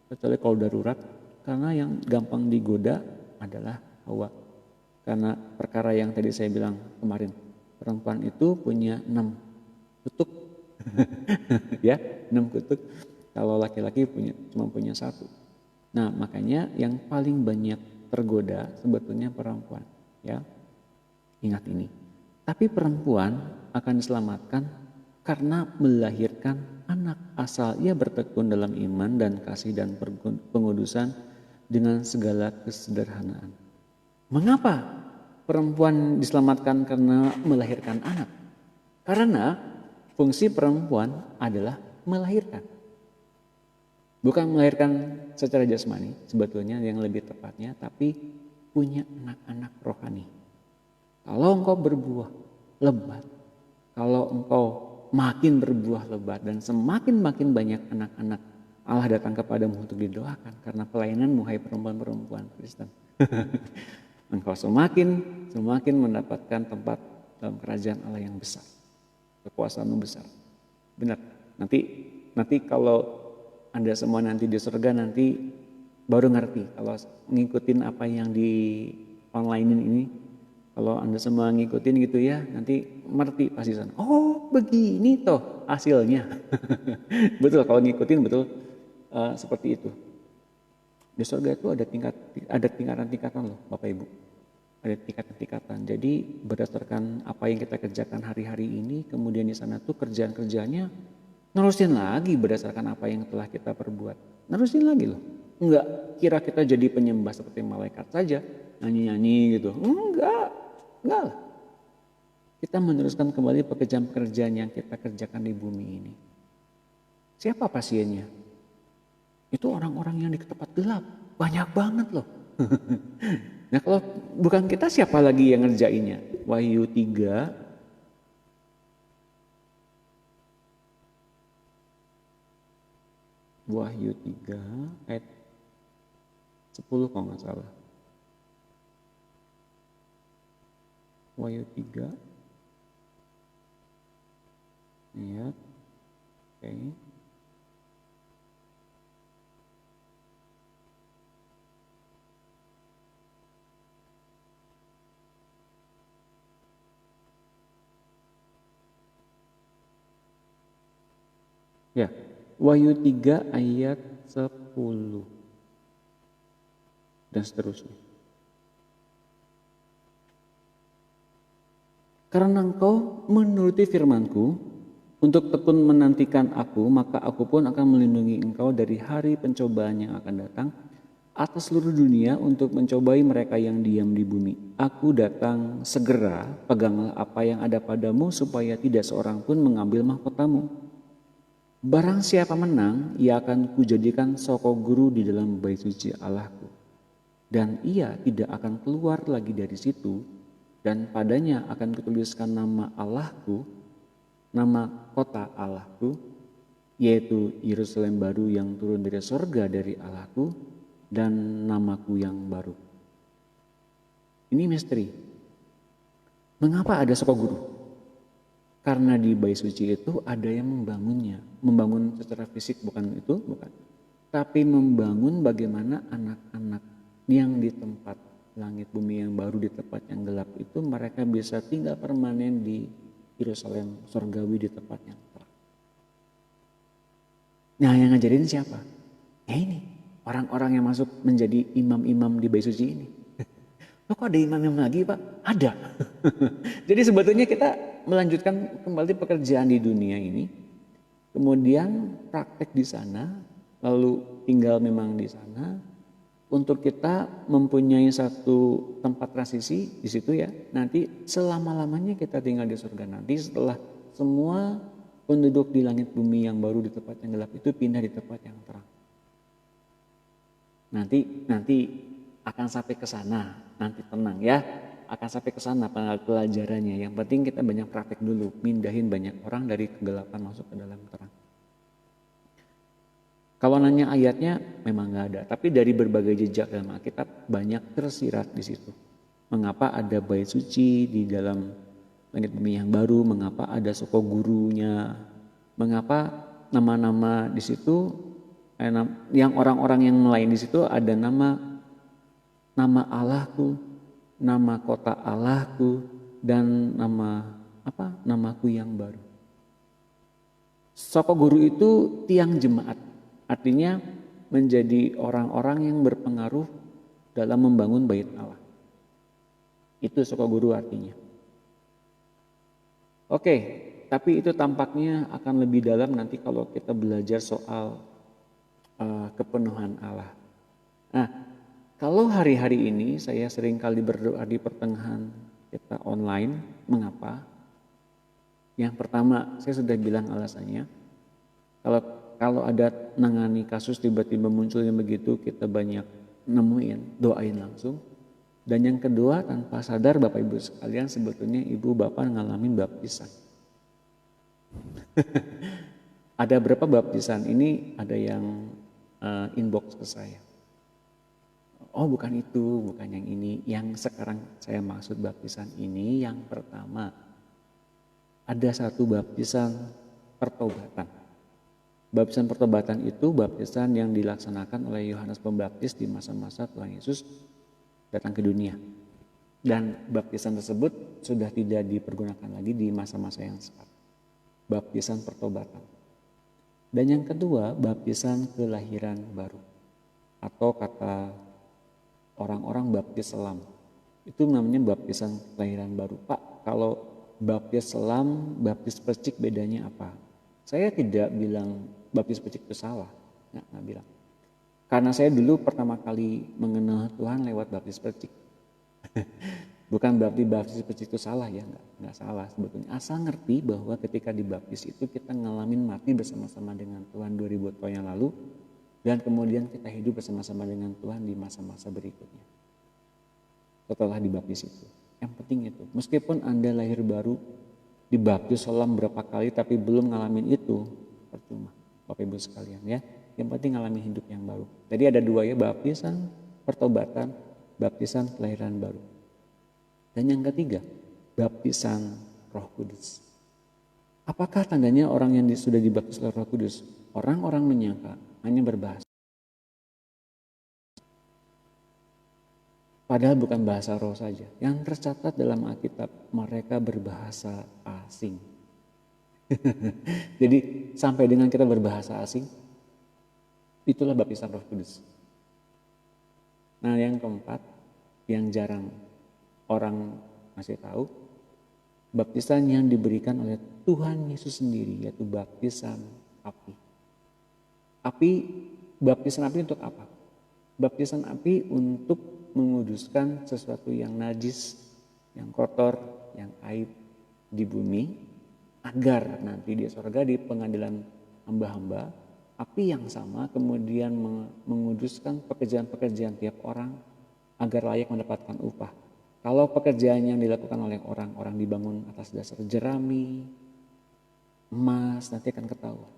kecuali kalau darurat, karena yang gampang digoda adalah Hawa. Karena perkara yang tadi saya bilang kemarin, perempuan itu punya 6 kutuk, ya 6 kutuk. Kalau laki-laki cuma punya 1. Nah makanya yang paling banyak tergoda sebetulnya perempuan, ya ingat ini. Tapi perempuan akan diselamatkan karena melahirkan anak asal ia bertekun dalam iman dan kasih dan pengudusan dengan segala kesederhanaan. Mengapa perempuan diselamatkan karena melahirkan anak? Karena fungsi perempuan adalah melahirkan. Bukan melahirkan secara jasmani sebetulnya yang lebih tepatnya, tapi punya anak-anak rohani. Kalau engkau berbuah lebat, kalau engkau makin berbuah lebat dan semakin banyak anak-anak, Allah datang kepadamu untuk didoakan karena pelayananmu hai perempuan-perempuan Kristen. Engkau semakin mendapatkan tempat dalam kerajaan Allah yang besar. Kekuasaanmu besar. Benar. Nanti kalau Anda semua nanti di surga nanti baru ngerti kalau ngikutin apa yang di online ini Kalau Anda semua ngikutin gitu ya, nanti ngerti pasti sana. Oh begini toh hasilnya. Betul, kalau ngikutin betul seperti itu. Di surga itu ada tingkatan-tingkatan loh Bapak Ibu. Ada tingkatan-tingkatan. Jadi berdasarkan apa yang kita kerjakan hari-hari ini, kemudian di sana tuh kerjaan-kerjanya nerusin lagi berdasarkan apa yang telah kita perbuat. Nerusin lagi loh. Enggak kira kita jadi penyembah seperti malaikat saja, nyanyi-nyanyi gitu. Enggak lah. Kita meneruskan kembali pekerjaan-pekerjaan yang kita kerjakan di bumi ini. Siapa pasiennya? Itu orang-orang yang di tempat gelap. Banyak banget loh. Nah kalau bukan kita, siapa lagi yang ngerjainnya? Wahyu 3 ayat 10 kalau nggak salah. Wahyu 3 ayat oke. Ya, Wahyu 3 ayat 10 dan seterusnya. Karena engkau menuruti firmanku untuk tekun menantikan aku, maka aku pun akan melindungi engkau dari hari pencobaan yang akan datang atas seluruh dunia untuk mencobai mereka yang diam di bumi. Aku datang segera, peganglah apa yang ada padamu supaya tidak seorang pun mengambil mahkotamu. Barang siapa menang, ia akan kujadikan soko guru di dalam bait suci Allahku. Dan ia tidak akan keluar lagi dari situ, dan padanya akan kutuliskan nama Allahku, nama kota Allahku, yaitu Yerusalem baru yang turun dari sorga dari Allahku, dan namaku yang baru. Ini misteri. Mengapa ada soko guru? Karena di bait suci itu ada yang membangunnya. Membangun secara fisik bukan. Tapi membangun bagaimana anak-anak yang di tempat langit bumi yang baru, di tempat yang gelap itu, mereka bisa tinggal permanen di Yerusalem surgawi, di tempat yang terang. Nah yang ngajarin siapa? Ya ini, orang-orang yang masuk menjadi imam-imam di bait suci ini. Loh kok ada imam-imam lagi Pak? Ada. Jadi sebetulnya kita melanjutkan kembali pekerjaan di dunia ini, kemudian praktek di sana, lalu tinggal memang di sana, untuk kita mempunyai satu tempat transisi di situ ya. Nanti selama-lamanya kita tinggal di surga nanti, setelah semua penduduk di langit bumi yang baru di tempat yang gelap itu pindah di tempat yang terang. Nanti akan sampai ke sana, nanti tenang ya. Akan sampai ke sana pelajarannya. Yang penting kita banyak praktek dulu, mindahin banyak orang dari kegelapan masuk ke dalam terang. Kalau nanya ayatnya memang nggak ada, tapi dari berbagai jejak dalam Alkitab banyak tersirat di situ. Mengapa ada bait suci di dalam langit bumi yang baru? Mengapa ada soko gurunya? Mengapa nama-nama di situ? Yang orang-orang yang lain di situ ada nama Allahku, nama kota Allahku, dan namaku yang baru. Soko guru itu tiang jemaat, artinya menjadi orang-orang yang berpengaruh dalam membangun bait Allah. Itu soko guru artinya. Oke, tapi itu tampaknya akan lebih dalam nanti kalau kita belajar soal kepenuhan Allah. Nah, kalau hari-hari ini saya sering kali berdoa di pertengahan kita online, mengapa? Yang pertama, saya sudah bilang alasannya. Kalau ada nangani kasus tiba-tiba munculnya begitu, kita banyak nemuin, doain langsung. Dan yang kedua, tanpa sadar Bapak Ibu sekalian, sebetulnya Ibu Bapak ngalamin baptisan. Ada berapa baptisan? Ini ada yang inbox ke saya. Oh bukan itu, bukan yang ini. Yang sekarang saya maksud baptisan ini, yang pertama ada satu baptisan pertobatan. Baptisan pertobatan itu baptisan yang dilaksanakan oleh Yohanes Pembaptis di masa-masa Tuhan Yesus datang ke dunia. Dan baptisan tersebut sudah tidak dipergunakan lagi di masa-masa yang sekarang. Baptisan pertobatan. Dan yang kedua, baptisan kelahiran baru. Atau kata orang-orang baptis selam. Itu namanya baptisan kelahiran baru. Pak, kalau baptis selam, baptis percik bedanya apa? Saya tidak bilang baptis percik itu salah. Nggak bilang. Karena saya dulu pertama kali mengenal Tuhan lewat baptis percik. Bukan berarti baptis percik itu salah ya, nggak salah sebetulnya. Asal ngerti bahwa ketika dibaptis itu kita ngalamin mati bersama-sama dengan Tuhan 2000 tahun yang lalu. Dan kemudian kita hidup bersama-sama dengan Tuhan di masa-masa berikutnya. Setelah dibaptis itu. Yang penting itu. Meskipun Anda lahir baru, dibaptis selam berapa kali tapi belum ngalamin itu, percuma. Bapak Ibu sekalian ya. Yang penting ngalamin hidup yang baru. Jadi ada dua ya, baptisan pertobatan, baptisan kelahiran baru. Dan yang ketiga, baptisan Roh Kudus. Apakah tandanya orang yang sudah dibaptis oleh Roh Kudus? Orang-orang menyangka hanya berbahasa. Padahal bukan bahasa roh saja. Yang tercatat dalam Alkitab, mereka berbahasa asing. Jadi sampai dengan kita berbahasa asing, itulah baptisan Roh Kudus. Nah yang keempat, yang jarang orang masih tahu, baptisan yang diberikan oleh Tuhan Yesus sendiri, yaitu baptisan api. Baptisan api untuk apa? Baptisan api untuk menguduskan sesuatu yang najis, yang kotor, yang aib di bumi, agar nanti di surga di pengadilan hamba-hamba, api yang sama kemudian menguduskan pekerjaan-pekerjaan tiap orang agar layak mendapatkan upah. Kalau pekerjaan yang dilakukan oleh orang-orang dibangun atas dasar jerami, emas, nanti akan ketahuan.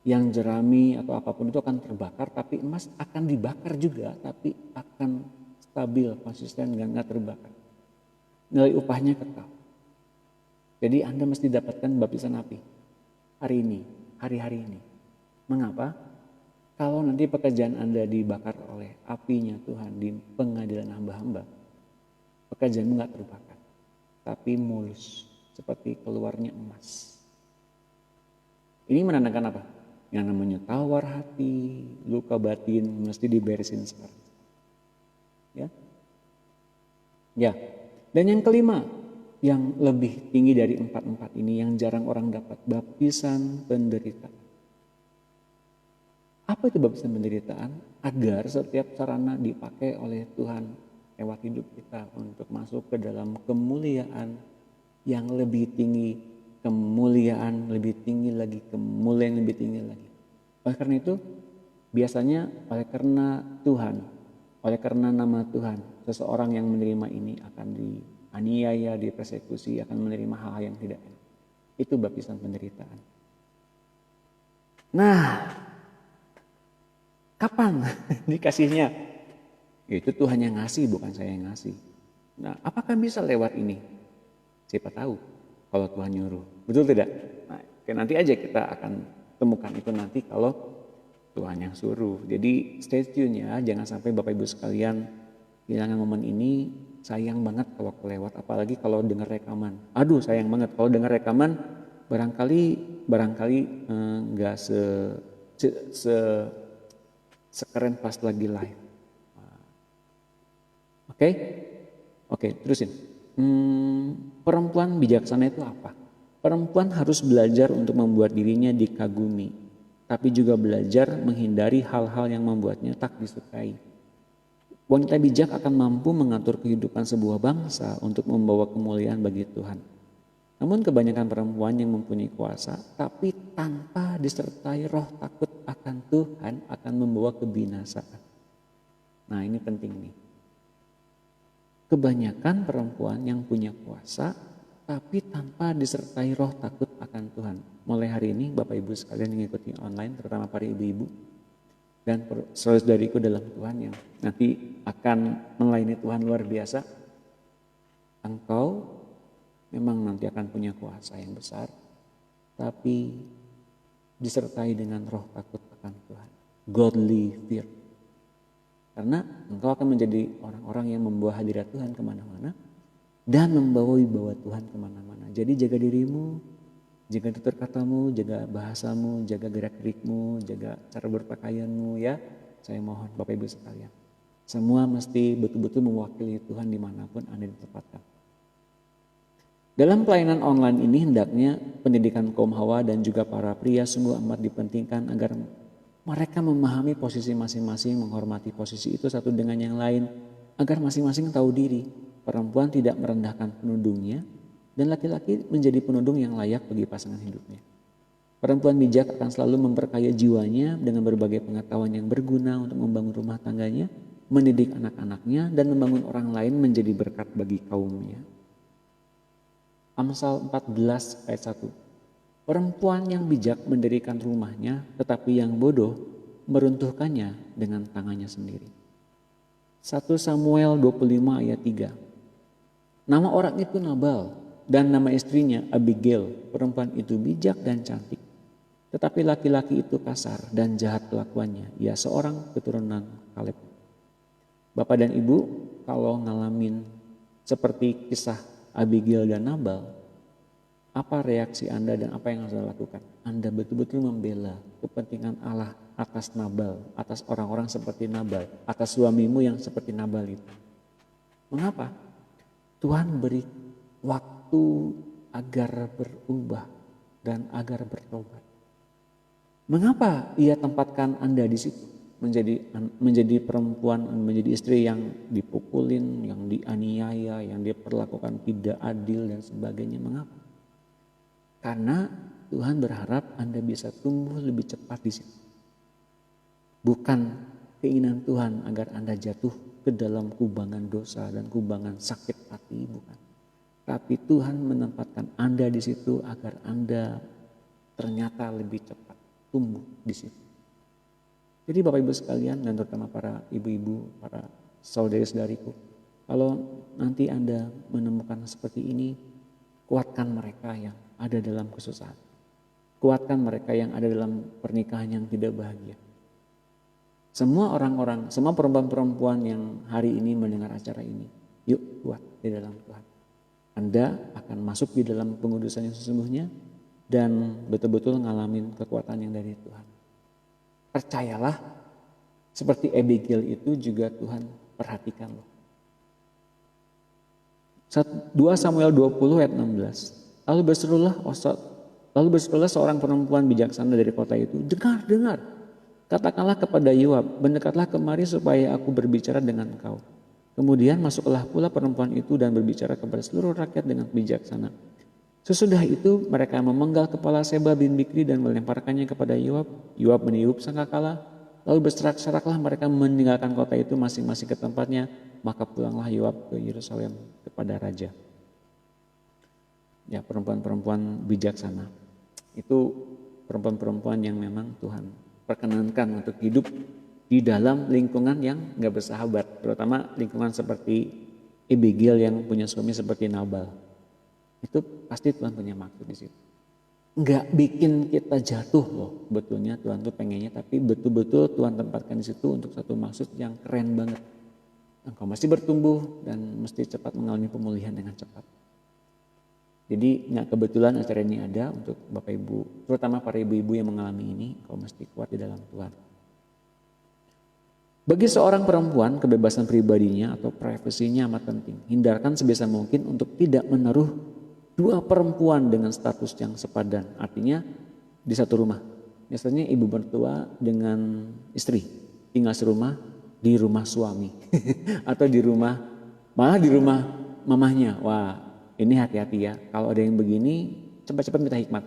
Yang jerami atau apapun itu akan terbakar, tapi emas akan dibakar juga, tapi akan stabil, konsisten, nggak terbakar. Nilai upahnya kekal. Jadi Anda mesti dapatkan baptisan api hari ini, hari-hari ini. Mengapa? Kalau nanti pekerjaan Anda dibakar oleh apinya Tuhan di pengadilan hamba-hamba, pekerjaanmu nggak terbakar, tapi mulus seperti keluarnya emas. Ini menandakan apa? Yang namanya tawar hati, luka batin mesti diberesin sekarang. Ya. Dan yang kelima, yang lebih tinggi dari empat-empat ini yang jarang orang dapat, baptisan penderitaan. Apa itu baptisan penderitaan? Agar setiap sarana dipakai oleh Tuhan lewat hidup kita untuk masuk ke dalam kemuliaan yang lebih tinggi, kemuliaan lebih tinggi lagi, kemuliaan lebih tinggi lagi. Oleh karena itu, biasanya oleh karena Tuhan, oleh karena nama Tuhan, seseorang yang menerima ini akan dianiaya, dipersekusi, akan menerima hal yang tidak enak. Itu baptisan penderitaan. Nah, kapan dikasihnya? Itu Tuhan yang ngasih, bukan saya yang ngasih. Nah, apakah bisa lewat ini? Siapa tahu kalau Tuhan nyuruh. Betul tidak? Nah, nanti aja kita akan temukan itu nanti kalau Tuhan yang suruh. Jadi stay tune ya, jangan sampai Bapak Ibu sekalian kehilangan momen ini. Sayang banget kalau kelewat, apalagi kalau dengar rekaman. Aduh sayang banget kalau dengar rekaman, barangkali nggak sekeren pas lagi live. Oke, terusin. Perempuan bijaksana itu apa? Perempuan harus belajar untuk membuat dirinya dikagumi, tapi juga belajar menghindari hal-hal yang membuatnya tak disukai. Wanita bijak akan mampu mengatur kehidupan sebuah bangsa untuk membawa kemuliaan bagi Tuhan. Namun kebanyakan perempuan yang mempunyai kuasa, tapi tanpa disertai roh takut akan Tuhan akan membawa kebinasaan. Nah ini penting nih. Kebanyakan perempuan yang punya kuasa, tapi tanpa disertai roh takut akan Tuhan. Mulai hari ini Bapak Ibu sekalian yang ikuti online, terutama para ibu-ibu dan saudariku dalam Tuhan yang nanti akan melayani Tuhan luar biasa. Engkau memang nanti akan punya kuasa yang besar, tapi disertai dengan roh takut akan Tuhan. Godly fear. Karena engkau akan menjadi orang-orang yang membawa hadirat Tuhan kemana-mana dan membawa wibawa Tuhan kemana-mana. Jadi jaga dirimu, jaga tutur katamu, jaga bahasamu, jaga gerak-gerikmu, jaga cara berpakaianmu ya. Saya mohon Bapak Ibu sekalian. Semua mesti betul-betul mewakili Tuhan dimanapun Anda ditempatkan. Dalam pelayanan online ini hendaknya pendidikan kaum hawa dan juga para pria sungguh amat dipentingkan agar mereka memahami posisi masing-masing, menghormati posisi itu satu dengan yang lain, agar masing-masing tahu diri. Perempuan tidak merendahkan penudungnya dan laki-laki menjadi penudung yang layak bagi pasangan hidupnya. Perempuan bijak akan selalu memperkaya jiwanya dengan berbagai pengetahuan yang berguna untuk membangun rumah tangganya, mendidik anak-anaknya, dan membangun orang lain menjadi berkat bagi kaumnya. Amsal 14 ayat 1. Perempuan yang bijak mendirikan rumahnya, tetapi yang bodoh meruntuhkannya dengan tangannya sendiri. 1 Samuel 25 ayat 3. Nama orang itu Nabal dan nama istrinya Abigail. Perempuan itu bijak dan cantik. Tetapi laki-laki itu kasar dan jahat kelakuannya. Ia seorang keturunan Kaleb. Bapak dan Ibu, kalau ngalamin seperti kisah Abigail dan Nabal, apa reaksi Anda dan apa yang harus Anda lakukan? Anda betul-betul membela kepentingan Allah atas Nabal, atas orang-orang seperti Nabal, atas suamimu yang seperti Nabal itu. Mengapa? Tuhan beri waktu agar berubah dan agar bertobat. Mengapa ia tempatkan Anda di situ? Menjadi perempuan, menjadi istri yang dipukulin, yang dianiaya, yang diperlakukan tidak adil dan sebagainya. Mengapa? Karena Tuhan berharap Anda bisa tumbuh lebih cepat di situ. Bukan keinginan Tuhan agar Anda jatuh ke dalam kubangan dosa dan kubangan sakit hati, bukan. Tapi Tuhan menempatkan Anda di situ agar Anda ternyata lebih cepat tumbuh di situ. Jadi Bapak Ibu sekalian dan terutama para ibu-ibu, para saudari-saudariku, kalau nanti Anda menemukan seperti ini, kuatkan mereka yang ada dalam kesusahan. Kuatkan mereka yang ada dalam pernikahan yang tidak bahagia. Semua orang-orang, semua perempuan-perempuan yang hari ini mendengar acara ini, yuk kuat di dalam Tuhan. Anda akan masuk di dalam pengudusan yang sesungguhnya dan betul-betul ngalamin kekuatan yang dari Tuhan. Percayalah, seperti Abigail itu juga Tuhan perhatikan loh. 2 Samuel 20 ayat 16. Lalu berserulah seorang perempuan bijaksana dari kota itu. Dengar. Katakanlah kepada Yoab, mendekatlah kemari supaya aku berbicara dengan engkau. Kemudian masuklah pula perempuan itu dan berbicara kepada seluruh rakyat dengan bijaksana. Sesudah itu mereka memenggal kepala Seba bin Bikri dan melemparkannya kepada Yoab. Yoab meniup sangkakala. Lalu berserak-seraklah mereka meninggalkan kota itu masing-masing ke tempatnya. Maka pulanglah Yoab ke Yerusalem kepada raja. Ya, perempuan-perempuan bijaksana. Itu perempuan-perempuan yang memang Tuhan perkenankan untuk hidup di dalam lingkungan yang gak bersahabat. Terutama lingkungan seperti Abigail yang punya suami seperti Nabal. Itu pasti Tuhan punya maksud di situ. Enggak bikin kita jatuh loh, betulnya Tuhan tuh pengennya, tapi betul-betul Tuhan tempatkan di situ untuk satu maksud yang keren banget. Engkau mesti bertumbuh dan mesti cepat mengalami pemulihan dengan cepat. Jadi nggak kebetulan acara ini ada untuk Bapak Ibu, terutama para ibu-ibu yang mengalami ini, engkau mesti kuat di dalam Tuhan. Bagi seorang perempuan, kebebasan pribadinya atau privasinya amat penting. Hindarkan sebisa mungkin untuk tidak menaruh dua perempuan dengan status yang sepadan, artinya di satu rumah. Misalnya ibu mertua dengan istri tinggal serumah di rumah suami atau malah di rumah mamahnya. Wah, ini hati-hati ya. Kalau ada yang begini, cepat-cepat minta hikmat.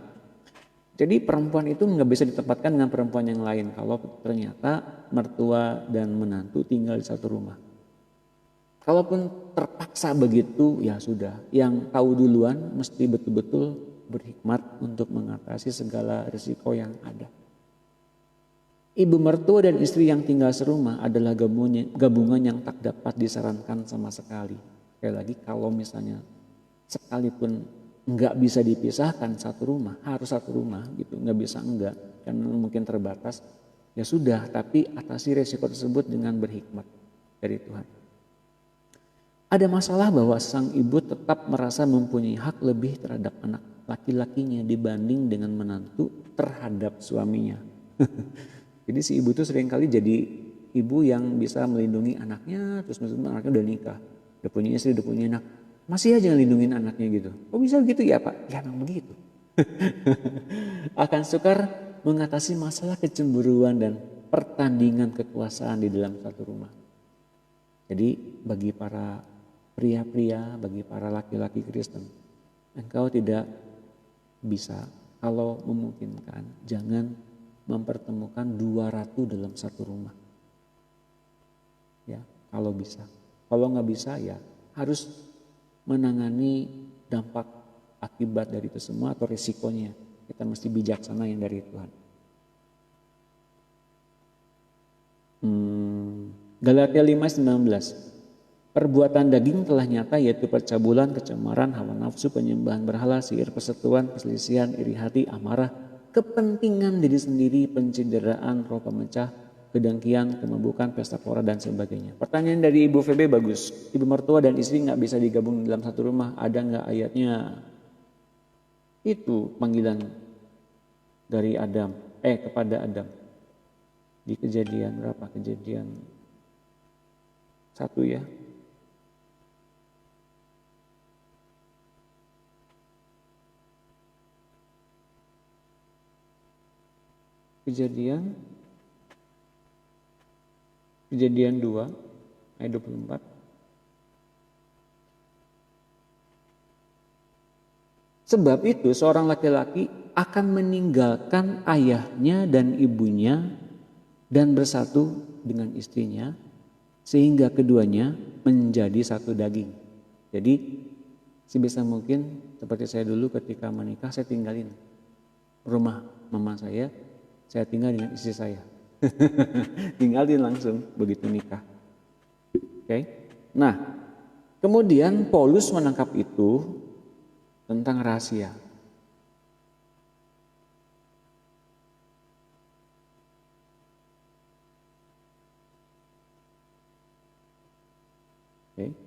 Jadi perempuan itu nggak bisa ditempatkan dengan perempuan yang lain kalau ternyata mertua dan menantu tinggal di satu rumah. Kalaupun terpaksa begitu, ya sudah. Yang tahu duluan mesti betul-betul berhikmat untuk mengatasi segala risiko yang ada. Ibu mertua dan istri yang tinggal serumah adalah gabungan yang tak dapat disarankan sama sekali. Sekali lagi, kalau misalnya sekalipun nggak bisa dipisahkan satu rumah, harus satu rumah gitu, nggak bisa enggak, karena mungkin terbatas. Ya sudah, tapi atasi risiko tersebut dengan berhikmat dari Tuhan. Ada masalah bahwa sang ibu tetap merasa mempunyai hak lebih terhadap anak laki-lakinya dibanding dengan menantu terhadap suaminya. Jadi si ibu tuh seringkali jadi ibu yang bisa melindungi anaknya, terus meskipun anaknya udah nikah, udah punya istri, udah punya anak, masih aja ngelindungin anaknya gitu. Oh bisa gitu ya Pak? Ya memang begitu. Akan sukar mengatasi masalah kecemburuan dan pertandingan kekuasaan di dalam satu rumah. Jadi bagi para pria-pria, bagi para laki-laki Kristen, engkau tidak bisa, kalau memungkinkan, jangan mempertemukan dua ratu dalam satu rumah. Ya, kalau bisa. Kalau nggak bisa ya harus menangani dampak akibat dari itu semua atau risikonya. Kita mesti bijaksana yang dari Tuhan. Galatia 5:19. Perbuatan daging telah nyata yaitu percabulan, kecemaran, hawa nafsu, penyembahan berhala, sihir, persetuan, perselisihan, iri hati, amarah, kepentingan diri sendiri, pencideraan, roh pemecah, kedengkian, kemebukan, pesta pora dan sebagainya. Pertanyaan dari Ibu VB bagus. Ibu mertua dan istri nggak bisa digabung dalam satu rumah. Ada nggak ayatnya? Itu panggilan dari Adam, kepada Adam. Di Kejadian berapa? Kejadian 1 ya. Kejadian 2 ayat 24. Sebab itu seorang laki-laki akan meninggalkan ayahnya dan ibunya dan bersatu dengan istrinya sehingga keduanya menjadi satu daging. Jadi sebisa mungkin seperti saya dulu ketika menikah, saya tinggalin rumah mama saya tinggal dengan istri saya. Tinggalin langsung begitu nikah. Oke. Nah, kemudian Paulus menangkap itu tentang rahasia. Oke.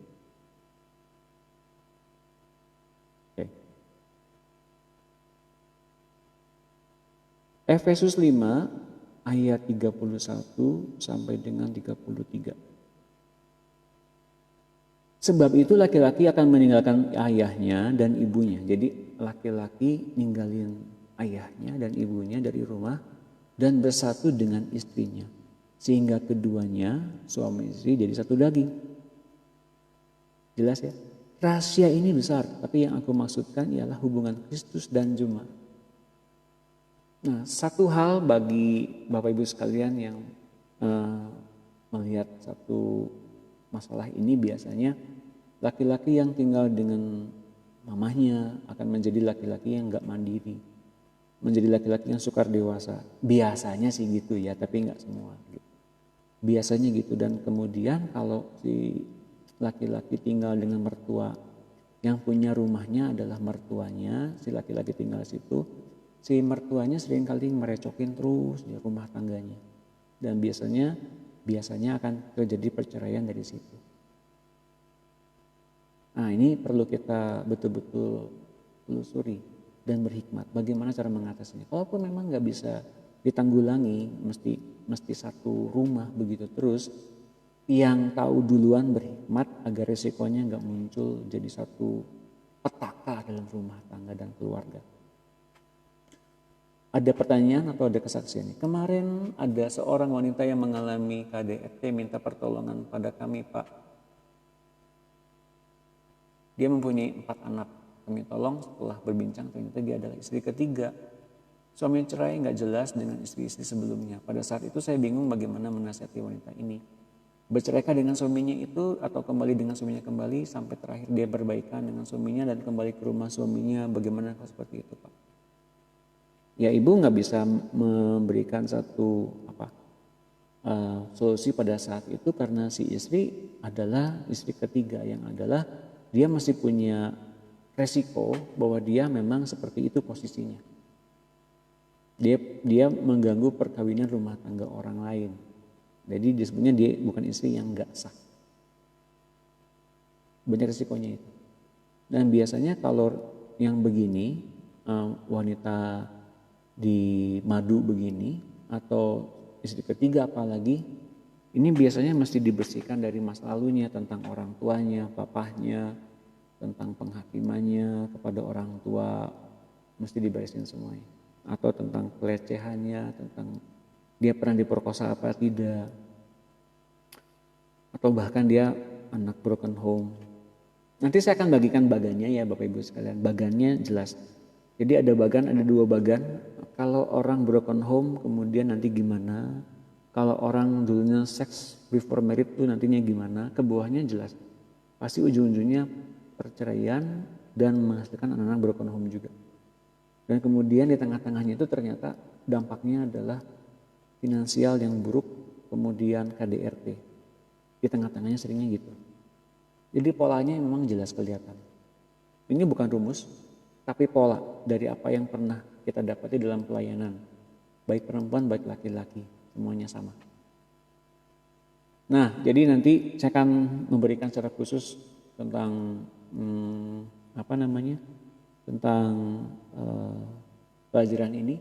Efesus 5 ayat 31 sampai dengan 33. Sebab itu laki-laki akan meninggalkan ayahnya dan ibunya. Jadi laki-laki ninggalin ayahnya dan ibunya dari rumah dan bersatu dengan istrinya. Sehingga keduanya suami istri jadi satu daging. Jelas ya? Rahasia ini besar, tapi yang aku maksudkan ialah hubungan Kristus dan jemaat. Nah, satu hal bagi Bapak Ibu sekalian yang melihat satu masalah ini, biasanya laki-laki yang tinggal dengan mamahnya akan menjadi laki-laki yang gak mandiri, menjadi laki-laki yang sukar dewasa. Biasanya sih gitu ya, tapi gak semua. Biasanya gitu. Dan kemudian kalau si laki-laki tinggal dengan mertua, yang punya rumahnya adalah mertuanya, si laki-laki tinggal di situ. Si mertuanya seringkali merecokin terus di rumah tangganya. Dan biasanya akan terjadi perceraian dari situ. Nah, ini perlu kita betul-betul telusuri dan berhikmat. Bagaimana cara mengatasinya? Kalaupun memang nggak bisa ditanggulangi, mesti satu rumah begitu terus. Yang tahu duluan berhikmat agar resikonya nggak muncul jadi satu petaka dalam rumah tangga dan keluarga. Ada pertanyaan atau ada kesaksian? Kemarin ada seorang wanita yang mengalami KDRT minta pertolongan pada kami, Pak. Dia mempunyai 4 anak. Kami tolong, setelah berbincang ternyata dia adalah istri ketiga. Suami cerai nggak jelas dengan istri-istri sebelumnya. Pada saat itu saya bingung bagaimana menasihati wanita ini. Berceraikah dengan suaminya itu atau kembali dengan suaminya kembali sampai terakhir dia berbaikan dengan suaminya dan kembali ke rumah suaminya. Bagaimana kalau seperti itu, Pak? Ya, ibu nggak bisa memberikan satu solusi pada saat itu karena si istri adalah istri ketiga yang adalah dia masih punya resiko bahwa dia memang seperti itu posisinya. Dia mengganggu perkawinan rumah tangga orang lain. Jadi disebutnya dia bukan istri yang nggak sah. banyak risikonya itu. Dan biasanya kalau yang begini, wanita di madu begini atau istri ketiga apalagi, ini biasanya mesti dibersihkan dari masa lalunya tentang orang tuanya, papahnya, tentang penghakimannya kepada orang tua, mesti diberesin semuanya. Atau tentang pelecehannya, tentang dia pernah diperkosa apa tidak, atau bahkan dia anak broken home. Nanti saya akan bagikan bagannya ya Bapak Ibu sekalian. Bagannya jelas. Jadi ada bagan, ada 2 bagan. Kalau orang broken home kemudian nanti gimana? Kalau orang dulunya seks before married tuh nantinya gimana? Ke bawahnya jelas. Pasti ujung-ujungnya perceraian dan menghasilkan anak-anak broken home juga. Dan kemudian di tengah-tengahnya itu ternyata dampaknya adalah finansial yang buruk, kemudian KDRT. Di tengah-tengahnya seringnya gitu. Jadi polanya memang jelas kelihatan. Ini bukan rumus, tapi pola dari apa yang pernah kita dapati dalam pelayanan. Baik perempuan, baik laki-laki, semuanya sama. Nah, jadi nanti saya akan memberikan secara khusus tentang tentang pelajaran ini.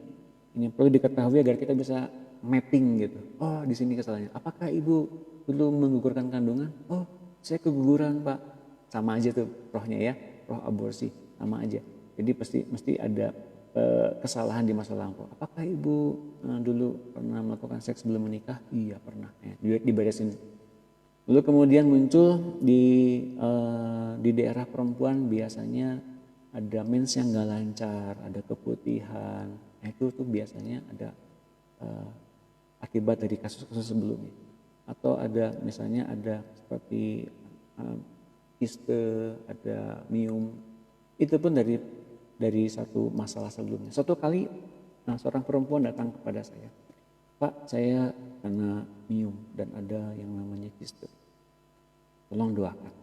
Ini perlu diketahui agar kita bisa mapping gitu. Oh, di sini kesalahannya. Apakah ibu dulu menggugurkan kandungan? Oh, saya keguguran Pak. Sama aja tuh rohnya ya, roh aborsi sama aja. Jadi mesti ada kesalahan di masa lampau. Apakah ibu dulu pernah melakukan seks sebelum menikah? Iya pernah. Diberesin. Lalu kemudian muncul di daerah perempuan biasanya ada mens yang nggak lancar, ada keputihan. Itu tuh biasanya ada akibat dari kasus-kasus sebelumnya. Atau ada misalnya ada seperti kiste, ada miom, itu pun dari satu masalah sebelumnya. Suatu kali seorang perempuan datang kepada saya, Pak saya kena miom dan ada yang namanya kiste, tolong doakan.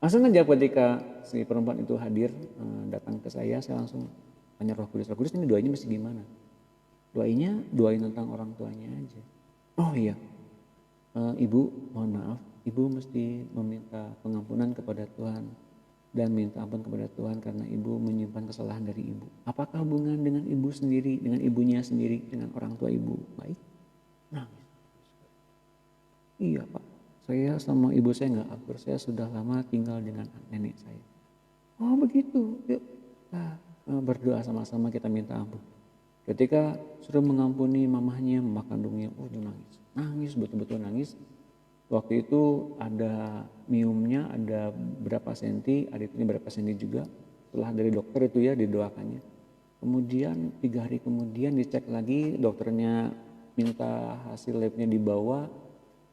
Langsung aja ketika si perempuan itu hadir datang ke saya langsung tanya Roh Kudus, Roh Kudus ini doanya mesti gimana? Doain tentang orang tuanya aja. Oh iya, ibu mohon maaf, ibu mesti meminta pengampunan kepada Tuhan dan minta ampun kepada Tuhan karena ibu menyimpan kesalahan dari ibu. Apakah hubungan dengan ibu sendiri, dengan ibunya sendiri, dengan orang tua ibu baik? Nangis. Iya Pak, saya sama ibu saya nggak akur, saya sudah lama tinggal dengan nenek saya. Oh begitu, yuk berdoa sama-sama kita minta ampun. Ketika sudah mengampuni mamahnya, mama kandungnya, dia nangis, betul-betul nangis. Waktu itu ada miumnya, ada berapa senti, adiknya berapa senti juga. Setelah dari dokter itu ya didoakannya. Kemudian 3 hari kemudian dicek lagi, dokternya minta hasil labnya dibawa.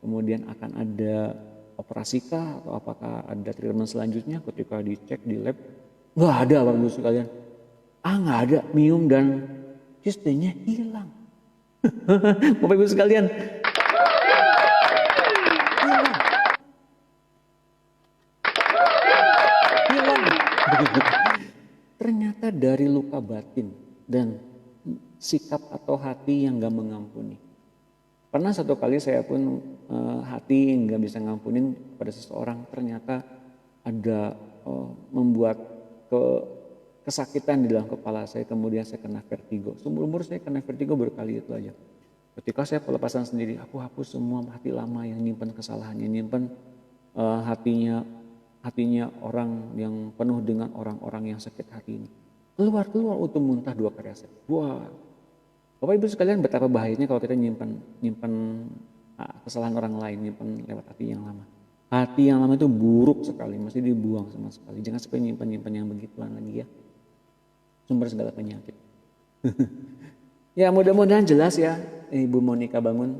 Kemudian akan ada operasikah atau apakah ada treatment selanjutnya. Ketika dicek di lab, nggak ada Bapak Ibu sekalian. Nggak ada, mium dan kistenya hilang. Bapak Ibu sekalian, hilang. Ternyata dari luka batin dan sikap atau hati yang gak mengampuni. Pernah satu kali saya pun hati yang gak bisa ngampunin pada seseorang, ternyata ada membuat kesakitan di dalam kepala saya, kemudian saya kena vertigo. Seumur umur saya kena vertigo berkali itu aja. Ketika saya pelepasan sendiri, aku hapus semua hati lama yang nyimpan kesalahannya, nyimpan hatinya orang yang penuh dengan orang-orang yang sakit hati ini. Keluar untuk muntah 2 karya saya. Wah, Bapak Ibu sekalian betapa bahayanya kalau kita nyimpan kesalahan orang lain, nyimpan lewat hati yang lama. Hati yang lama itu buruk sekali, mesti dibuang sama sekali. Jangan sampai nyimpan yang begituan lagi ya. Sumber segala penyakit. Ya mudah-mudahan jelas ya Ibu Monica Bangun,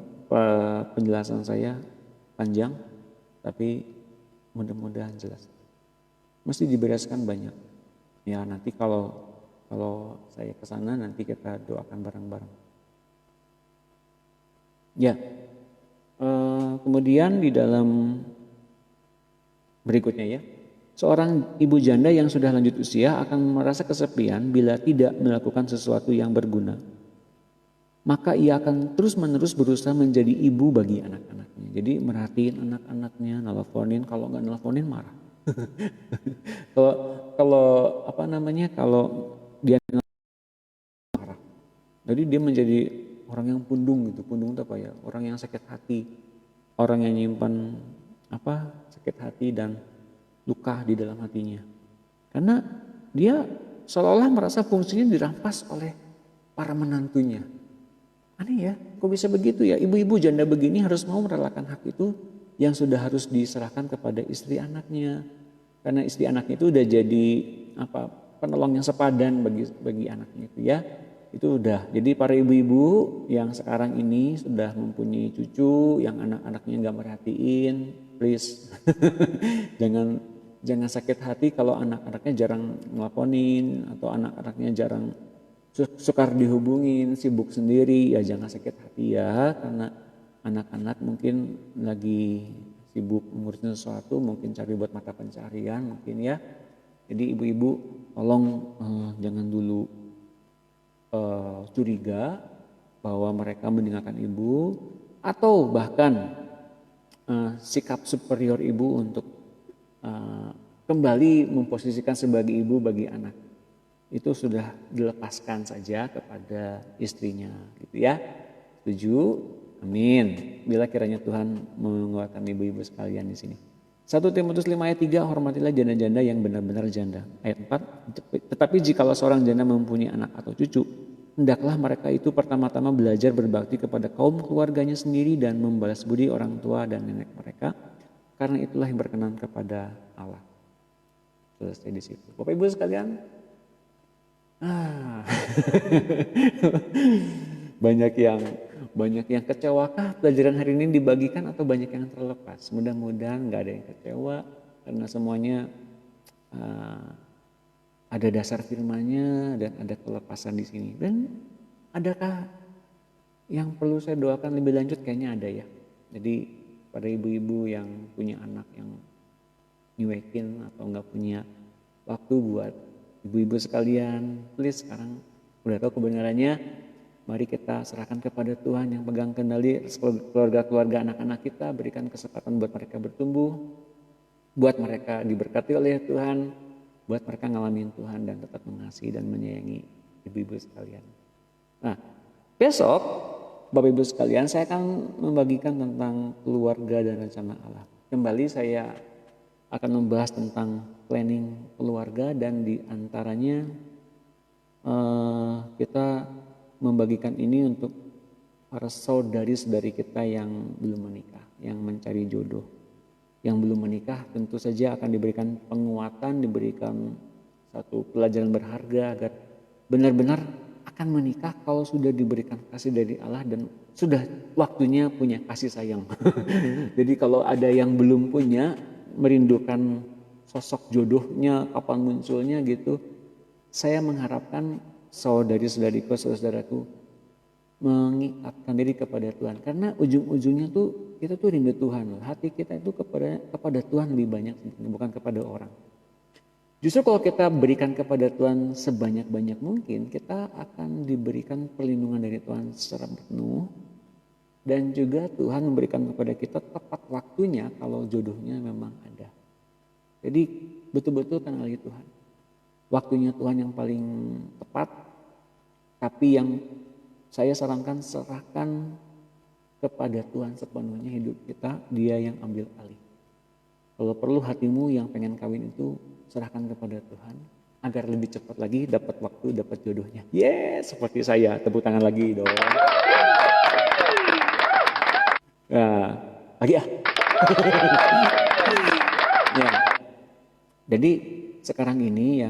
penjelasan saya panjang tapi mudah-mudahan jelas. Mesti dibereskan banyak. Ya nanti kalau saya ke sana nanti kita doakan bareng-bareng. Ya. Kemudian di dalam berikutnya ya. Seorang ibu janda yang sudah lanjut usia akan merasa kesepian bila tidak melakukan sesuatu yang berguna. maka ia akan terus-menerus berusaha menjadi ibu bagi anak-anaknya. Jadi merhatiin anak-anaknya, nelponin, kalau nggak nelponin marah. Kalau kalau apa namanya, kalau dia marah. Jadi dia menjadi orang yang pundung gitu. Pundung itu apa ya? Orang yang sakit hati, orang yang nyimpan sakit hati dan luka di dalam hatinya. Karena dia seolah-olah merasa fungsinya dirampas oleh para menantunya. Aneh ya, kok bisa begitu ya? Ibu-ibu janda begini harus mau merelakan hak itu yang sudah harus diserahkan kepada istri anaknya. Karena istri anaknya itu udah jadi penolong yang sepadan bagi anaknya itu ya. Itu udah. Jadi para ibu-ibu yang sekarang ini sudah mempunyai cucu yang anak-anaknya nggak merhatiin, please jangan sakit hati kalau anak-anaknya jarang ngelaponin atau anak-anaknya jarang sukar dihubungin, sibuk sendiri, ya jangan sakit hati ya, karena anak-anak mungkin lagi sibuk ngurusin sesuatu, mungkin cari buat mata pencarian mungkin ya. Jadi ibu-ibu tolong jangan dulu curiga bahwa mereka meninggalkan ibu, atau bahkan sikap superior ibu untuk kembali memposisikan sebagai ibu bagi anak. Itu sudah dilepaskan saja kepada istrinya gitu ya. Setuju? Amin. Bila kiranya Tuhan menguatkan ibu-ibu sekalian di sini. 1 Timotius 5 ayat 3, hormatilah janda-janda yang benar-benar janda. Ayat 4, tetapi jikalau seorang janda mempunyai anak atau cucu, hendaklah mereka itu pertama-tama belajar berbakti kepada kaum keluarganya sendiri dan membalas budi orang tua dan nenek mereka, karena itulah yang berkenan kepada Allah. Selesai di situ. Bapak Ibu sekalian, banyak yang kecewakah pelajaran hari ini dibagikan atau banyak yang terlepas? Mudah-mudahan nggak ada yang kecewa karena semuanya ada dasar firman-Nya dan ada kelepasan di sini. Dan adakah yang perlu saya doakan lebih lanjut? Kayaknya ada ya. Jadi pada ibu-ibu yang punya anak yang nyuekin atau nggak punya waktu buat ibu-ibu sekalian, please sekarang udah tahu kebenarannya, mari kita serahkan kepada Tuhan yang pegang kendali keluarga-keluarga anak-anak kita, berikan kesempatan buat mereka bertumbuh, buat mereka diberkati oleh Tuhan, buat mereka ngalamin Tuhan dan tetap mengasihi dan menyayangi ibu-ibu sekalian. Nah, besok Bapak Ibu sekalian saya akan membagikan tentang keluarga dan rencana Allah. Kembali saya akan membahas tentang planning keluarga dan diantaranya kita membagikan ini untuk para saudari-saudari kita yang belum menikah, yang mencari jodoh. Yang belum menikah tentu saja akan diberikan penguatan, diberikan satu pelajaran berharga agar benar-benar akan menikah kalau sudah diberikan kasih dari Allah dan sudah waktunya punya kasih sayang. Jadi kalau ada yang belum punya, merindukan sosok jodohnya, kapan munculnya gitu, saya mengharapkan saudari-saudariku, saudaraku mengikatkan diri kepada Tuhan, karena ujung-ujungnya tuh kita tuh rindu Tuhan. Hati kita itu kepada Tuhan lebih banyak, bukan kepada orang. Justru kalau kita berikan kepada Tuhan sebanyak-banyak mungkin, kita akan diberikan perlindungan dari Tuhan secara penuh, dan juga Tuhan memberikan kepada kita tepat waktunya kalau jodohnya memang ada. Jadi betul-betul kenali Tuhan. Waktunya Tuhan yang paling tepat, tapi yang saya sarankan serahkan kepada Tuhan sepenuhnya hidup kita, Dia yang ambil alih. Kalau perlu hatimu yang pengen kawin itu serahkan kepada Tuhan agar lebih cepat lagi dapat waktu, dapat jodohnya. Yes, seperti saya. Tepuk tangan lagi dong. Nah, lagi ya. Ya. Jadi sekarang ini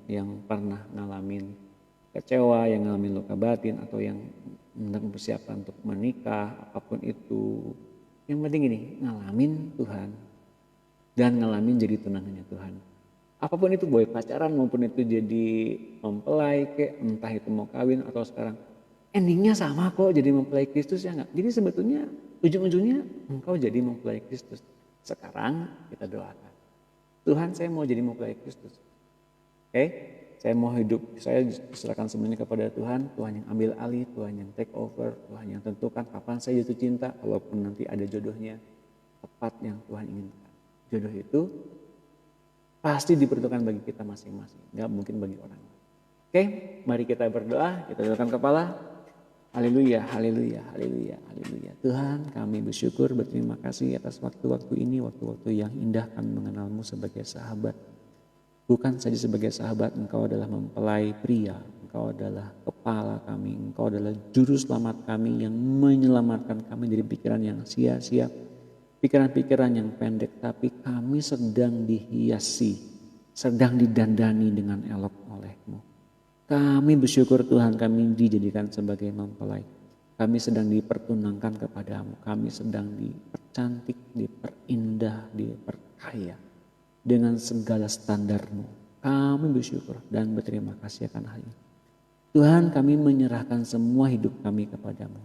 yang pernah ngalamin kecewa, yang ngalamin luka batin, atau yang mempersiapkan untuk menikah, apapun itu, yang penting ini ngalamin Tuhan dan ngalamin jadi tunangannya Tuhan. Apapun itu, boleh pacaran maupun itu jadi mempelai, entah itu mau kawin atau sekarang, endingnya sama kok, jadi mempelai Kristus ya enggak. Jadi sebetulnya ujung-ujungnya engkau jadi mempelai Kristus. Sekarang kita doakan, Tuhan saya mau jadi mempelai Kristus. Oke? saya mau hidup, saya serahkan semuanya kepada Tuhan. Tuhan yang ambil alih, Tuhan yang take over, Tuhan yang tentukan kapan saya jatuh cinta. Walaupun nanti ada jodohnya tepat yang Tuhan inginkan. Jodoh itu pasti diperuntukkan bagi kita masing-masing, gak mungkin bagi orang lain. Oke, mari kita berdoa, kita tundukkan kepala. Haleluya, haleluya, haleluya, haleluya. Tuhan, kami bersyukur, berterima kasih atas waktu-waktu ini, waktu-waktu yang indah kami mengenalmu sebagai sahabat. Bukan saja sebagai sahabat, Engkau adalah mempelai pria, Engkau adalah kepala kami, Engkau adalah juru selamat kami yang menyelamatkan kami dari pikiran yang sia-sia, pikiran-pikiran yang pendek, tapi kami sedang dihiasi, sedang didandani dengan elok oleh-Mu. Kami bersyukur Tuhan, kami dijadikan sebagai mempelai. Kami sedang dipertunangkan kepadamu, kami sedang dipercantik, diperindah, diperkaya dengan segala standar-Mu. Kami bersyukur dan berterima kasih akan hal ini. Tuhan, kami menyerahkan semua hidup kami kepadamu.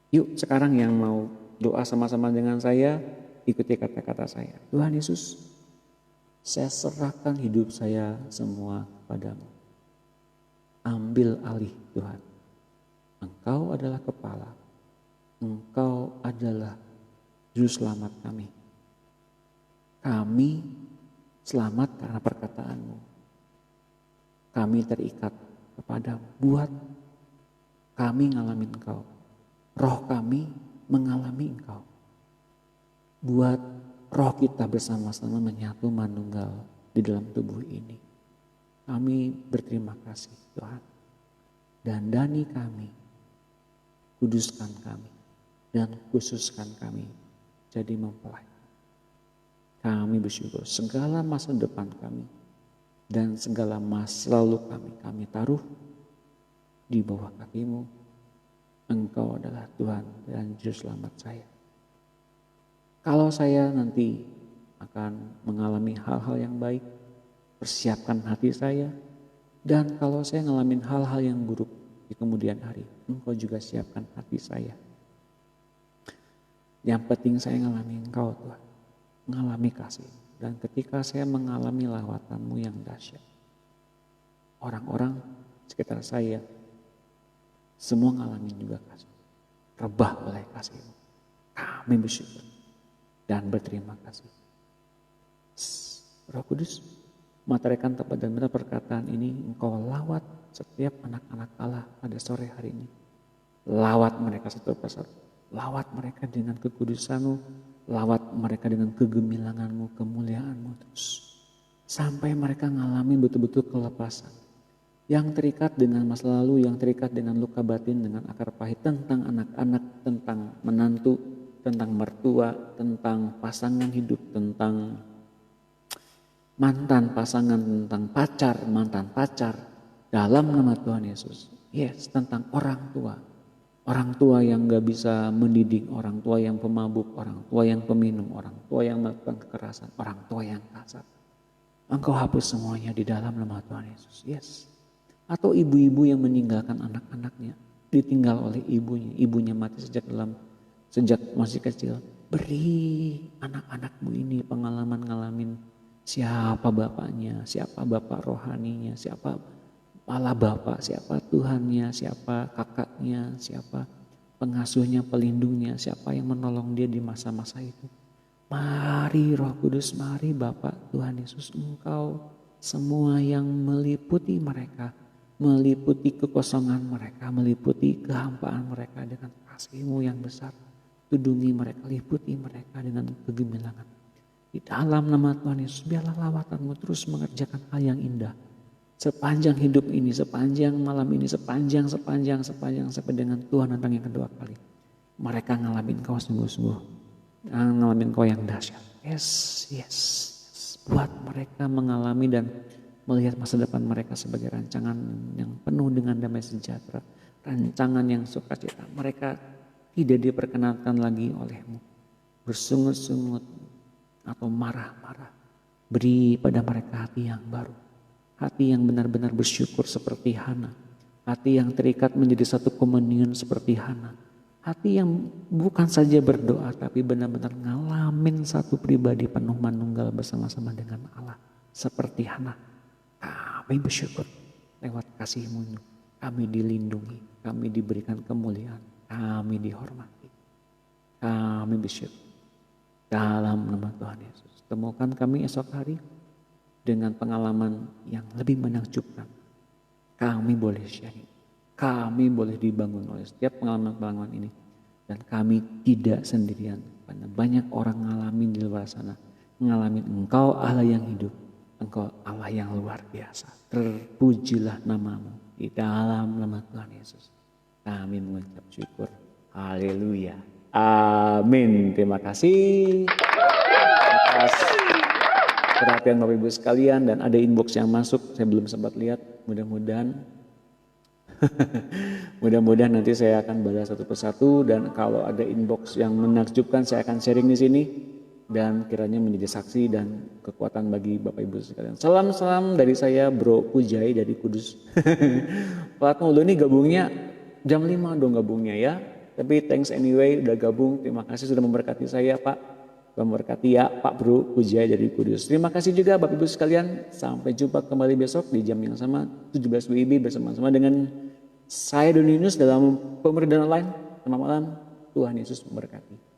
Yuk sekarang yang mau doa sama-sama dengan saya, ikuti kata-kata saya. Tuhan Yesus, saya serahkan hidup saya semua kepadamu. Ambil alih Tuhan. Engkau adalah kepala. Engkau adalah juru selamat kami. Kami selamat karena perkataanmu. Kami terikat kepadamu. Buat kami ngalamin Engkau. Roh kami mengalami Engkau. Buat roh kita bersama-sama menyatu manunggal di dalam tubuh ini. Kami berterima kasih Tuhan. Dandani kami, kuduskan kami, dan khususkan kami jadi mempelai. Kami bersyukur segala masa depan kami dan segala masa lalu kami taruh di bawah kaki-Mu. Engkau adalah Tuhan dan Juru Selamat saya. Kalau saya nanti akan mengalami hal-hal yang baik, persiapkan hati saya. Dan kalau saya ngalamin hal-hal yang buruk di kemudian hari, Engkau juga siapkan hati saya. Yang penting saya ngalami Engkau Tuhan, mengalami kasih. Dan ketika saya mengalami lawatan-Mu yang dahsyat, orang-orang sekitar saya semua ngalamin juga kasih. Rebah oleh kasih-Mu. Kami bersyukur dan berterima kasih. Roh Kudus, materikan tepat dan benar perkataan ini. Engkau lawat setiap anak-anak Allah pada sore hari ini. Lawat mereka satu persatu. Lawat mereka dengan kekudusan-Mu. Lawat mereka dengan kegemilangan-Mu, kemuliaan-Mu terus. Sampai mereka ngalami betul-betul kelepasan. Yang terikat dengan masa lalu, yang terikat dengan luka batin, dengan akar pahit. Tentang anak-anak, tentang menantu, tentang mertua, tentang pasangan hidup, tentang mantan pasangan, tentang pacar, mantan pacar, dalam nama Tuhan Yesus. Yes, tentang orang tua. Orang tua yang gak bisa mendidik, orang tua yang pemabuk, orang tua yang peminum, orang tua yang melakukan kekerasan, orang tua yang kasar. Engkau hapus semuanya di dalam nama Tuhan Yesus. Yes. Atau ibu-ibu yang meninggalkan anak-anaknya, ditinggal oleh ibunya. Ibunya mati sejak masih kecil. Beri anak-anakmu ini pengalaman ngalamin siapa bapaknya, siapa bapak rohaninya, siapa kepala bapak, siapa Tuhannya, siapa kakaknya, siapa pengasuhnya, pelindungnya, siapa yang menolong dia di masa-masa itu. Mari Roh Kudus, mari Bapak Tuhan Yesus, Engkau semua yang meliputi mereka, meliputi kekosongan mereka, meliputi kehampaan mereka dengan kasih-Mu yang besar. Tudungi mereka, liputi mereka dengan kegemilangan. Di dalam nama Tuhan Yesus, biarlah lawatan-Mu terus mengerjakan hal yang indah. Sepanjang hidup ini, sepanjang malam ini, sepanjang sampai dengan Tuhan datang yang kedua kali. Mereka ngalamin Kau sungguh-sungguh. Ngalamin Kau yang dahsyat. Yes. Buat mereka mengalami dan melihat masa depan mereka sebagai rancangan yang penuh dengan damai sejahtera. Rancangan yang sukacita. Mereka tidak diperkenankan lagi oleh-Mu. Bersungut-sungut atau marah-marah. Beri pada mereka hati yang baru. Hati yang benar-benar bersyukur seperti Hana. Hati yang terikat menjadi satu komunion seperti Hana. Hati yang bukan saja berdoa tapi benar-benar ngalamin satu pribadi penuh manunggal bersama-sama dengan Allah. Seperti Hana. Kami bersyukur lewat kasih-Mu kami dilindungi, kami diberikan kemuliaan, kami dihormati. Kami bersyukur dalam nama Tuhan Yesus. Temukan kami esok hari dengan pengalaman yang lebih menakjubkan. Kami boleh sharing, kami boleh dibangun oleh setiap pengalaman-pengalaman ini. Dan kami tidak sendirian, karena banyak orang ngalamin di luar sana. Ngalamin Engkau Allah yang hidup, Engkau Allah yang luar biasa. Terpujilah nama-Mu di dalam nama Tuhan Yesus. Kami mengucap syukur. Haleluya. Amin. Terima kasih atas perhatian Bapak Ibu sekalian, dan ada inbox yang masuk, saya belum sempat lihat. Mudah-mudahan nanti saya akan balas satu persatu, dan kalau ada inbox yang menakjubkan saya akan sharing di sini dan kiranya menjadi saksi dan kekuatan bagi Bapak Ibu sekalian. Salam-salam dari saya Bro Pujai dari Kudus. Pak Mulu ini gabungnya jam 5 dong gabungnya ya. Tapi thanks anyway udah gabung. Terima kasih sudah memberkati saya Pak. Memberkati ya Pak Bro Pujai dari Kudus. Terima kasih juga Bapak Ibu sekalian. Sampai jumpa kembali besok di jam yang sama 17 WIB bersama-sama dengan saya Doni Yunus dalam Pemuridan Online. Selamat malam. Tuhan Yesus memberkati.